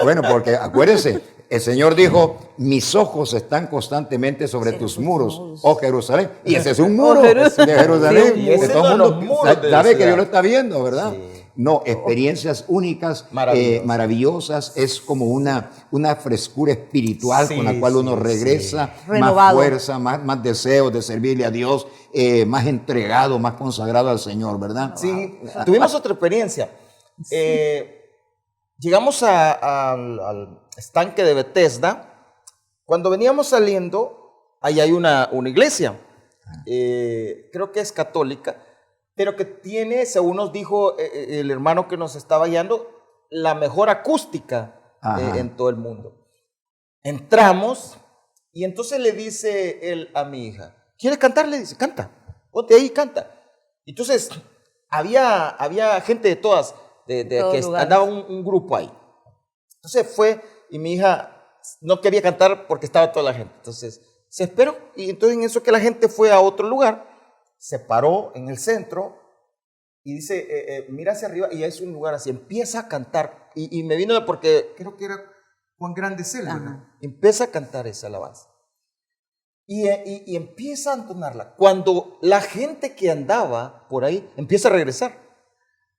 Bueno, porque acuérdense, el Señor dijo, mis ojos están constantemente sobre tus muros, oh Jerusalén. Y ese es un muro de Jerusalén. Sí, todo el mundo sabe que Dios lo está viendo, ¿verdad? Sí. No, experiencias únicas, maravillosas. Es como una frescura espiritual con la cual uno regresa, más fuerza, más deseos de servirle a Dios, más entregado, más consagrado al Señor, ¿verdad? Sí, tuvimos otra experiencia. Llegamos al estanque de Bethesda. Cuando veníamos saliendo, ahí hay una iglesia, creo que es católica, pero que tiene, según nos dijo el hermano que nos estaba guiando, la mejor acústica en todo el mundo. Entramos y entonces le dice él a mi hija, ¿quieres cantar? Le dice, canta, ponte ahí y canta. Entonces había gente de todas, que andaba un grupo ahí. Entonces fue y mi hija no quería cantar porque estaba toda la gente. Entonces se esperó y entonces en eso que la gente fue a otro lugar, se paró en el centro y dice, mira hacia arriba y es un lugar así, empieza a cantar y me vino porque creo que era Juan Grande Selva, empieza a cantar esa alabanza y empieza a entonarla. Cuando la gente que andaba por ahí empieza a regresar,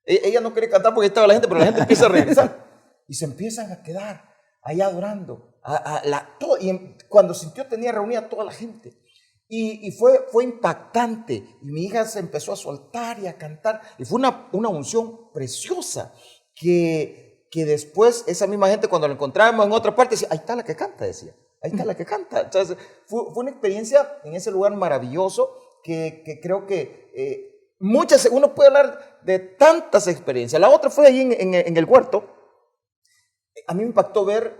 Ella no quiere cantar porque estaba la gente, pero la gente empieza a regresar. Y se empiezan a quedar allá adorando. Cuando sintió tenía reunida a toda la gente. Y fue impactante. Y mi hija se empezó a soltar y a cantar. Y fue una unción preciosa que después esa misma gente cuando la encontrábamos en otra parte decía, ahí está la que canta, decía. Ahí está la que canta. Entonces, fue una experiencia en ese lugar maravilloso que creo que uno puede hablar de tantas experiencias. La otra fue ahí en el huerto. A mí me impactó ver,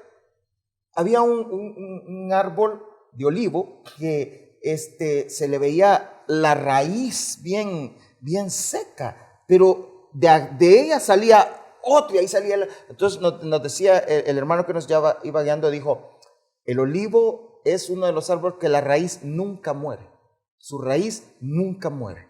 había un árbol de olivo que se le veía la raíz bien seca, pero de ella salía otro y ahí salía. Entonces nos decía el hermano que nos iba guiando, dijo, el olivo es uno de los árboles que la raíz nunca muere. Su raíz nunca muere.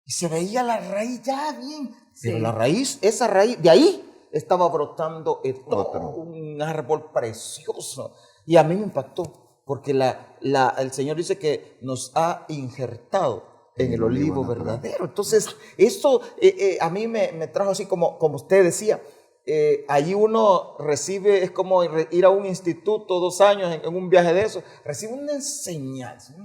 Y se veía la raíz ya bien. Sí. Pero la raíz, esa raíz, de ahí estaba brotando todo un árbol precioso. Y a mí me impactó, porque el Señor dice que nos ha injertado en el olivo verdadero. Entonces, esto a mí me trajo así como usted decía. Allí uno recibe, es como ir a un instituto 2 años en un viaje de eso, recibe una enseñanza,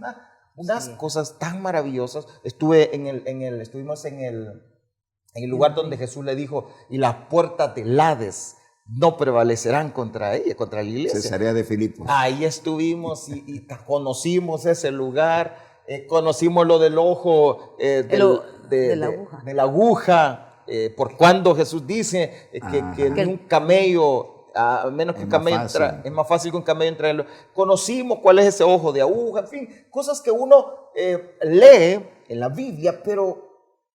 unas cosas tan maravillosas. Estuvimos en el lugar donde Jesús le dijo, y las puertas del Hades no prevalecerán contra ella, contra la iglesia. Cesarea de Filipos. Ahí estuvimos y conocimos ese lugar, conocimos lo del ojo, de la aguja. Por cuando Jesús dice que un camello, a menos que un camello es más fácil que un camello entre. Conocimos cuál es ese ojo de aguja, en fin, cosas que uno lee en la Biblia, pero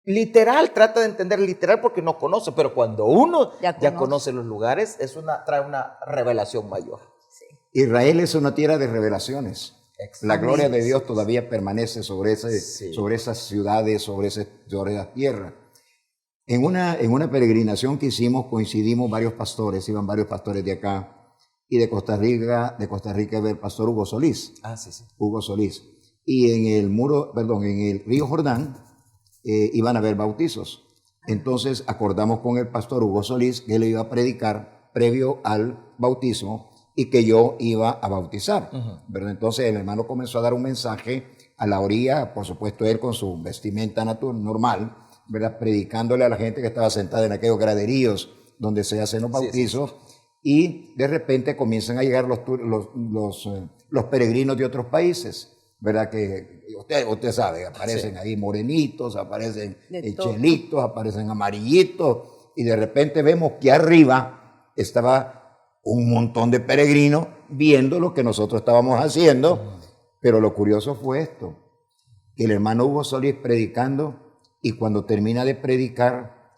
literal, trata de entender literal porque no conoce, pero cuando uno ya conoce los lugares, trae una revelación mayor. Sí. Israel es una tierra de revelaciones. La gloria de Dios todavía permanece sobre esas ciudades, sobre esa tierra. En una peregrinación que hicimos, coincidimos varios pastores, iban varios pastores de acá y de Costa Rica iba el pastor Hugo Solís. Sí. Hugo Solís. Y en el río Jordán iban a haber bautizos. Entonces acordamos con el pastor Hugo Solís que él iba a predicar previo al bautismo y que yo iba a bautizar. ¿Verdad? Entonces el hermano comenzó a dar un mensaje a la orilla, por supuesto él con su vestimenta normal, ¿verdad? Predicándole a la gente que estaba sentada en aquellos graderíos donde se hacen los bautizos. Y de repente comienzan a llegar los peregrinos de otros países, ¿verdad? Que usted sabe, aparecen ahí morenitos, aparecen chelitos, aparecen amarillitos, y de repente vemos que arriba estaba un montón de peregrinos viendo lo que nosotros estábamos haciendo. Pero lo curioso fue esto, que el hermano Hugo Solís predicando, y cuando termina de predicar,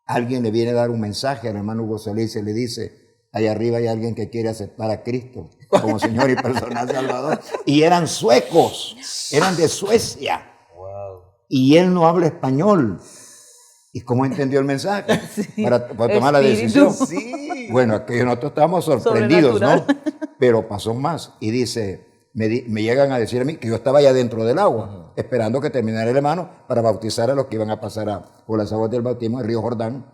alguien le viene a dar un mensaje al hermano Hugo Solís y le dice, allá arriba hay alguien que quiere aceptar a Cristo como Señor y personal Salvador. Y eran suecos, eran de Suecia. Wow. Y él no habla español. ¿Y cómo entendió el mensaje? Sí. Para tomar la decisión. Sí. Bueno, que nosotros estábamos sorprendidos, ¿no? Pero pasó más. Y dice, me llegan a decir a mí que yo estaba allá dentro del agua, esperando que terminara el hermano para bautizar a los que iban a pasar por las aguas del bautismo en el río Jordán.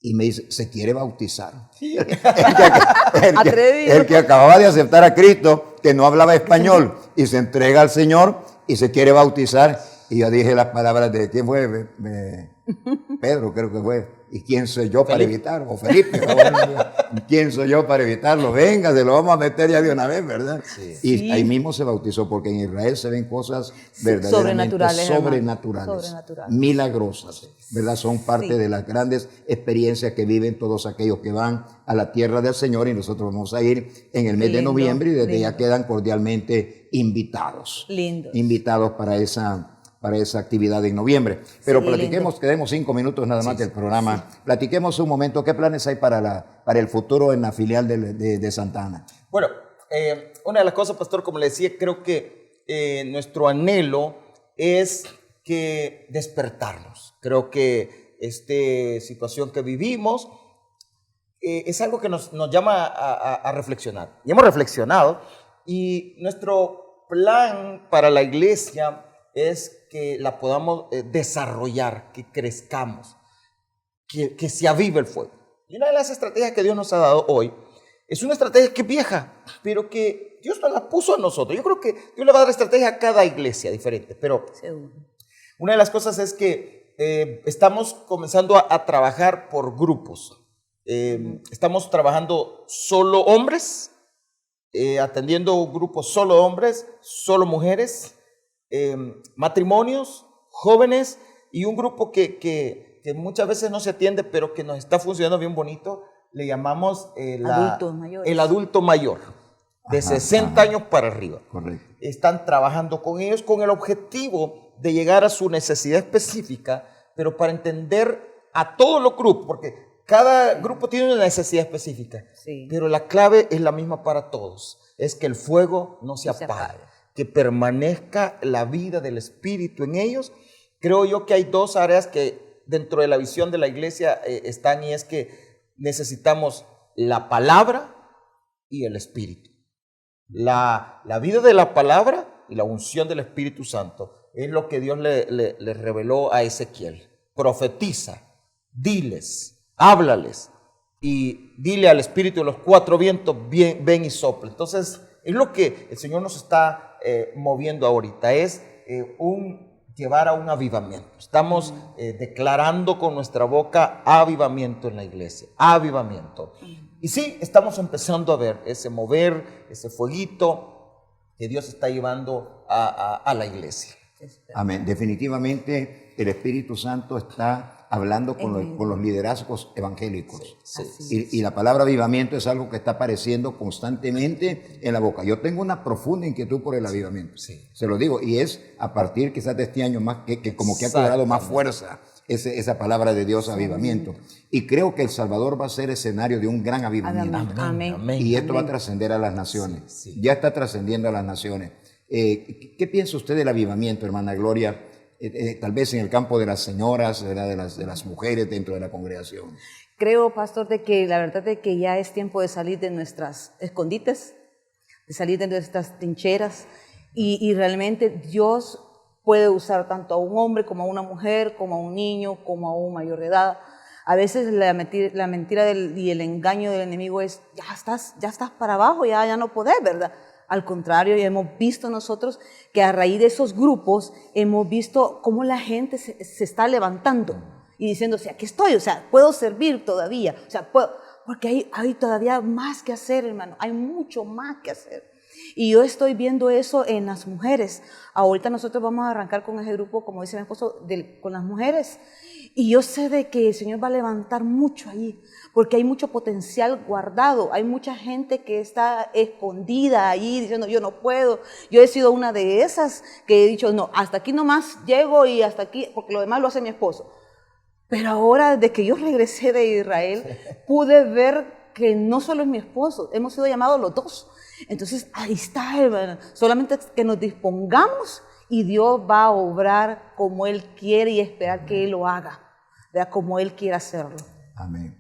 Y me dice, ¿se quiere bautizar? Sí. el que acababa de aceptar a Cristo, que no hablaba español, y se entrega al Señor y se quiere bautizar. Y yo dije las palabras de, ¿quién fue? Pedro, creo que fue. ¿Y quién soy yo para evitarlo? O Felipe. ¿Quién soy yo para evitarlo? Venga, se lo vamos a meter ya de una vez, ¿verdad? Sí. Y ahí mismo se bautizó, porque en Israel se ven cosas verdaderamente sobrenaturales, milagrosas, ¿verdad? Son parte de las grandes experiencias que viven todos aquellos que van a la tierra del Señor, y nosotros vamos a ir en el mes de noviembre, y desde ya quedan cordialmente invitados. Invitados para esa actividad en noviembre. Pero platiquemos, quedemos 5 minutos nada más del programa. Sí. Platiquemos un momento, ¿qué planes hay para el futuro en la filial de Santa Ana? Bueno, una de las cosas, pastor, como le decía, creo que nuestro anhelo es que despertarnos. Creo que esta situación que vivimos es algo que nos llama a reflexionar. Y hemos reflexionado, y nuestro plan para la iglesia es que la podamos desarrollar, que crezcamos. que se avive el fuego. Y una de las estrategias que Dios nos ha dado hoy es una estrategia que es vieja, pero que Dios nos la puso a nosotros. Yo creo que Dios le va a dar estrategia a cada iglesia diferente, pero Seguro. una de las cosas es que estamos comenzando a trabajar por grupos. Estamos trabajando solo hombres, atendiendo grupos solo hombres, solo mujeres, matrimonios, jóvenes y un grupo que muchas veces no se atiende, pero que nos está funcionando bien bonito. Le llamamos Adultos mayores. el adulto mayor, de 60 años para arriba. Correcto. Están trabajando con ellos con el objetivo de llegar a su necesidad específica, pero para entender a todos los grupos, porque cada grupo tiene una necesidad específica, Sí. pero la clave es la misma para todos, es que el fuego no se No se apague, apague. que permanezca la vida del Espíritu en ellos. Creo yo que hay dos áreas que dentro de la visión de la iglesia están, y es que necesitamos la palabra y el Espíritu. La vida de la palabra y la unción del Espíritu Santo es lo que Dios le reveló a Ezequiel. Profetiza, diles, háblales y dile al Espíritu de los cuatro vientos, ven y sopla. Entonces, es lo que el Señor nos está moviendo ahorita, es llevar a un avivamiento. Estamos declarando con nuestra boca avivamiento en la iglesia, avivamiento. Y sí, estamos empezando a ver ese mover, ese fueguito que Dios está llevando a la iglesia. Amén. Definitivamente el Espíritu Santo está hablando con los liderazgos evangélicos. Sí. Y la palabra avivamiento es algo que está apareciendo constantemente en la boca. Yo tengo una profunda inquietud por el avivamiento. Sí. Se lo digo. Y es a partir quizás de este año más que como que ha cobrado más fuerza esa palabra de Dios, avivamiento. Y creo que El Salvador va a ser escenario de un gran avivamiento. Amén. Amén. Y esto va a trascender a las naciones. Sí. Ya está trascendiendo a las naciones. ¿Qué piensa usted del avivamiento, hermana Gloria? Tal vez en el campo de las señoras, ¿verdad? De las mujeres dentro de la congregación. Creo, pastor, de que la verdad es que ya es tiempo de salir de nuestras escondites, de salir de nuestras trincheras, y realmente Dios puede usar tanto a un hombre como a una mujer, como a un niño, como a un mayor de edad. A veces la mentira y el engaño del enemigo es, ya estás para abajo, ya no podés, ¿verdad? Al contrario, ya hemos visto nosotros que a raíz de esos grupos hemos visto cómo la gente se está levantando y diciendo, o sea, aquí estoy, o sea, puedo servir todavía, o sea, porque hay todavía más que hacer, hermano, hay mucho más que hacer. Y yo estoy viendo eso en las mujeres. Ahorita nosotros vamos a arrancar con ese grupo, como dice mi esposo, con las mujeres. Y yo sé de que el Señor va a levantar mucho allí, porque hay mucho potencial guardado. Hay mucha gente que está escondida allí diciendo, yo no puedo. Yo he sido una de esas que he dicho, no, hasta aquí nomás llego y hasta aquí, porque lo demás lo hace mi esposo. Pero ahora, desde que yo regresé de Israel, pude ver que no solo es mi esposo, hemos sido llamados los dos. Entonces, ahí está, hermano. Solamente que nos dispongamos y Dios va a obrar como Él quiere y esperar que Él lo haga, ¿verdad? Como Él quiere hacerlo. Amén.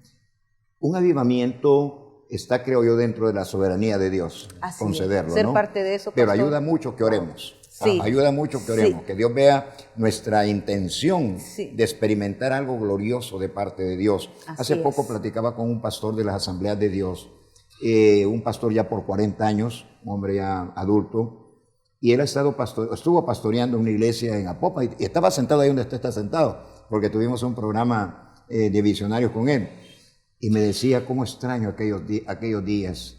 Un avivamiento está, creo yo, dentro de la soberanía de Dios, Así concederlo, es. Ser ¿no? parte de eso, Pero pastor. ayuda mucho que oremos. Sí. Ayuda mucho que oremos, Sí. que Dios vea nuestra intención Sí. de experimentar algo glorioso de parte de Dios. Así Hace poco es. platicaba con un pastor de las Asambleas de Dios, un pastor ya por 40 años, un hombre ya adulto, y él estuvo pastoreando una iglesia en Apopa y estaba sentado ahí donde usted está sentado, porque tuvimos un programa de visionarios con él, y me decía cómo extraño aquellos días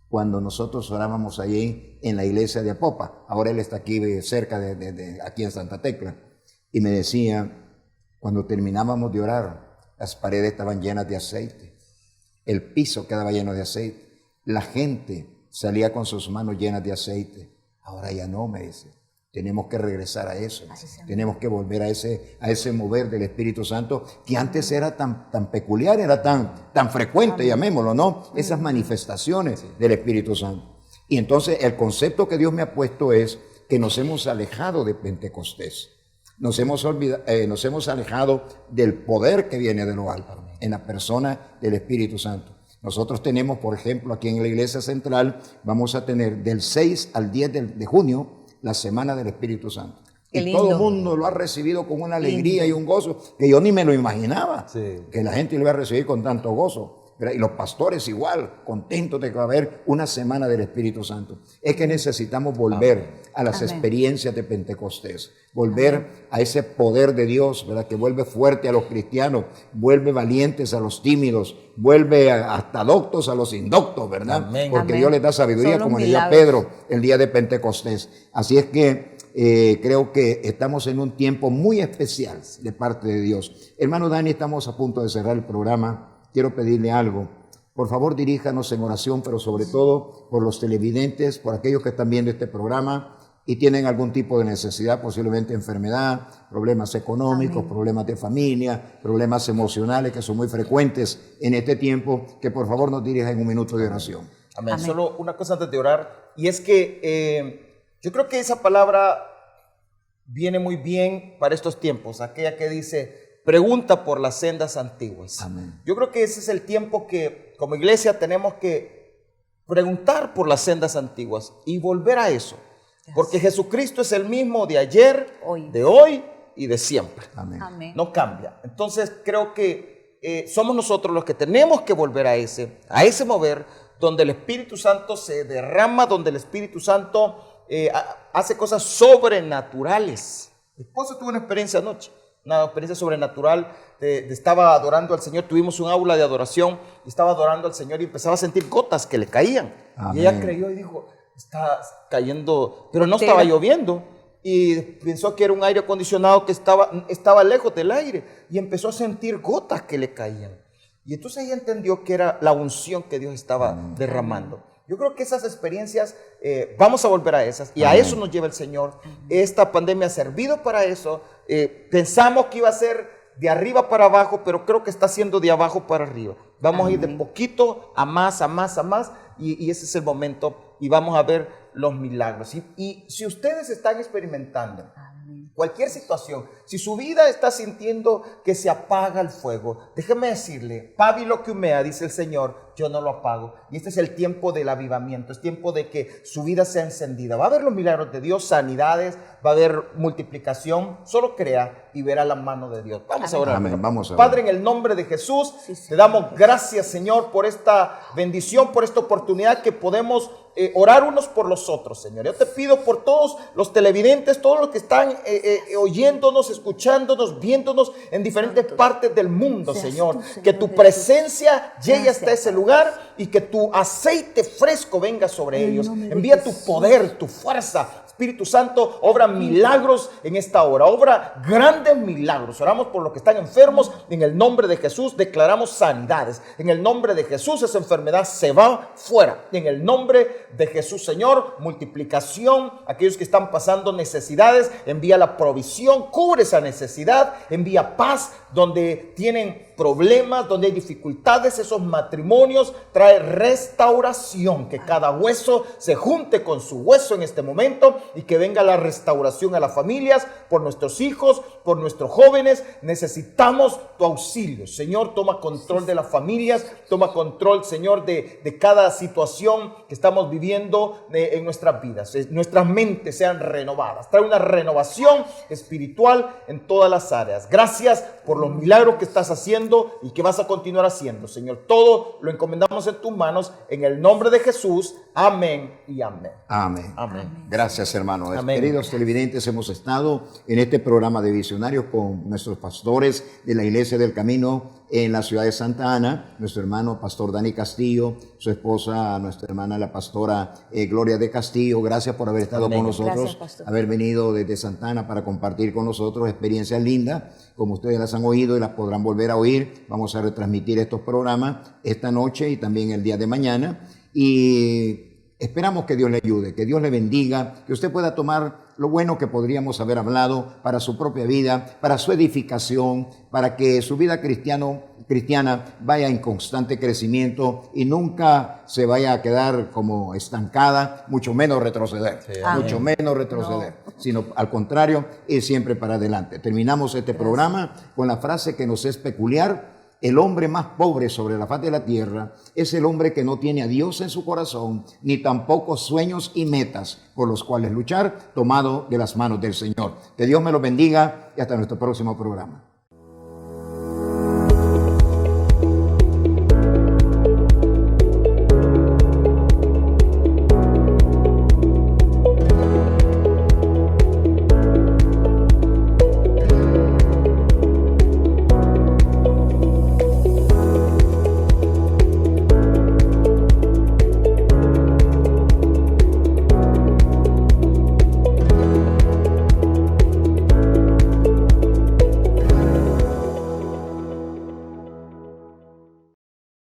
cuando nosotros orábamos allí en la iglesia de Apopa. Ahora él está aquí cerca aquí en Santa Tecla, y me decía, cuando terminábamos de orar, las paredes estaban llenas de aceite, el piso quedaba lleno de aceite, la gente salía con sus manos llenas de aceite. Ahora ya no, me dice. Tenemos que regresar a eso. Tenemos que volver a ese mover del Espíritu Santo que antes era tan peculiar, era tan frecuente, llamémoslo, ¿no? Esas manifestaciones del Espíritu Santo. Y entonces el concepto que Dios me ha puesto es que nos hemos alejado de Pentecostés. Nos hemos alejado del poder que viene de lo alto en la persona del Espíritu Santo. Nosotros tenemos, por ejemplo, aquí en la Iglesia Central, vamos a tener del 6 al 10 de junio la Semana del Espíritu Santo. Qué y lindo. todo el mundo lo ha recibido con una alegría y un gozo que yo ni me lo imaginaba, Sí. que la gente lo iba a recibir con tanto gozo. ¿Verdad? Y los pastores igual, contentos de que va a haber una semana del Espíritu Santo. Es que necesitamos volver a las Amén. experiencias de Pentecostés, volver a ese poder de Dios, ¿verdad? Que vuelve fuerte a los cristianos, vuelve valientes a los tímidos, vuelve hasta doctos a los indoctos, ¿verdad? Amén. Porque Amén. Dios les da sabiduría, Son los como le dio a milagros. Pedro el día de Pentecostés. Así es que creo que estamos en un tiempo muy especial de parte de Dios. Hermano Dani, estamos a punto de cerrar el programa. Quiero pedirle algo. Por favor, diríjanos en oración, pero sobre todo por los televidentes, por aquellos que están viendo este programa y tienen algún tipo de necesidad, posiblemente enfermedad, problemas económicos, Amén. problemas de familia, problemas emocionales que son muy frecuentes en este tiempo, que por favor nos dirijan en un minuto de oración. Amén. Amén. Solo una cosa antes de orar, y es que yo creo que esa palabra viene muy bien para estos tiempos, aquella que dice, pregunta por las sendas antiguas. Amén. Yo creo que ese es el tiempo que como iglesia tenemos que preguntar por las sendas antiguas y volver a eso, porque Jesucristo es el mismo de ayer, Hoy. de hoy y de siempre. Amén. Amén. No cambia. Entonces creo que somos nosotros los que tenemos que volver a ese mover donde el Espíritu Santo se derrama, donde el Espíritu Santo hace cosas sobrenaturales. Mi esposa tuvo una experiencia anoche, una experiencia sobrenatural. Estaba adorando al Señor, tuvimos un aula de adoración y estaba adorando al Señor y empezaba a sentir gotas que le caían. Amén. Y ella creyó y dijo, está cayendo, pero no Entera. estaba lloviendo. Y pensó que era un aire acondicionado que estaba lejos del aire y empezó a sentir gotas que le caían. Y entonces ella entendió que era la unción que Dios estaba derramando. Yo creo que esas experiencias, vamos a volver a esas y a eso nos lleva el Señor. Esta pandemia ha servido para eso. Pensamos que iba a ser de arriba para abajo, pero creo que está siendo de abajo para arriba. Vamos a ir de poquito a más, a más, a más, y ese es el momento y vamos a ver los milagros. Y si ustedes están experimentando cualquier situación, si su vida está sintiendo que se apaga el fuego, déjeme decirle, pábilo que humea, dice el Señor, yo no lo apago. Y este es el tiempo del avivamiento, es tiempo de que su vida sea encendida. Va a haber los milagros de Dios, sanidades, va a haber multiplicación. Solo crea y verá la mano de Dios. Vamos a orar. Amén. Vamos a orar. Padre, en el nombre de Jesús, te damos gracias, Señor, por esta bendición, por esta oportunidad que podemos orar unos por los otros, Señor. Yo te pido por todos los televidentes, todos los que están oyéndonos, escuchándonos, viéndonos en diferentes partes del mundo, Señor. Que tu presencia llegue hasta ese lugar y que tu aceite fresco venga sobre ellos. Envía tu poder, tu fuerza. Espíritu Santo, obra milagros en esta hora, obra grandes milagros. Oramos por los que están enfermos, en el nombre de Jesús declaramos sanidades. En el nombre de Jesús esa enfermedad se va fuera. En el nombre de Jesús, Señor, multiplicación. Aquellos que están pasando necesidades, envía la provisión, cubre esa necesidad, envía paz donde tienen problemas, donde hay dificultades, esos matrimonios, trae restauración, que cada hueso se junte con su hueso en este momento y que venga la restauración a las familias, por nuestros hijos, por nuestros jóvenes. Necesitamos tu auxilio, Señor. Toma control de las familias, toma control, Señor, de cada situación que estamos viviendo en nuestras vidas. Nuestras mentes sean renovadas, trae una renovación espiritual en todas las áreas. Gracias por los milagros que estás haciendo y que vas a continuar haciendo, Señor. Todo lo encomendamos en tus manos, en el nombre de Jesús. Amén y amén. Amén. Amén. Gracias, hermanos. Amén. Queridos televidentes, hemos estado en este programa de Visionarios con nuestros pastores de la Iglesia del Camino en la ciudad de Santa Ana, nuestro hermano Pastor Dani Castillo, su esposa, nuestra hermana la pastora Gloria de Castillo. Gracias por haber estado Amén. con nosotros, Gracias, pastor. haber venido desde Santa Ana para compartir con nosotros experiencias lindas, como ustedes las han oído y las podrán volver a oír. Vamos a retransmitir estos programas esta noche y también el día de mañana. Y esperamos que Dios le ayude, que Dios le bendiga, que usted pueda tomar lo bueno que podríamos haber hablado para su propia vida, para su edificación, para que su vida cristiana vaya en constante crecimiento y nunca se vaya a quedar como estancada, mucho menos retroceder, mucho menos retroceder, sino al contrario, ir siempre para adelante. Terminamos este programa con la frase que nos es peculiar: el hombre más pobre sobre la faz de la tierra es el hombre que no tiene a Dios en su corazón, ni tampoco sueños y metas por los cuales luchar, tomado de las manos del Señor. Que Dios me los bendiga y hasta nuestro próximo programa.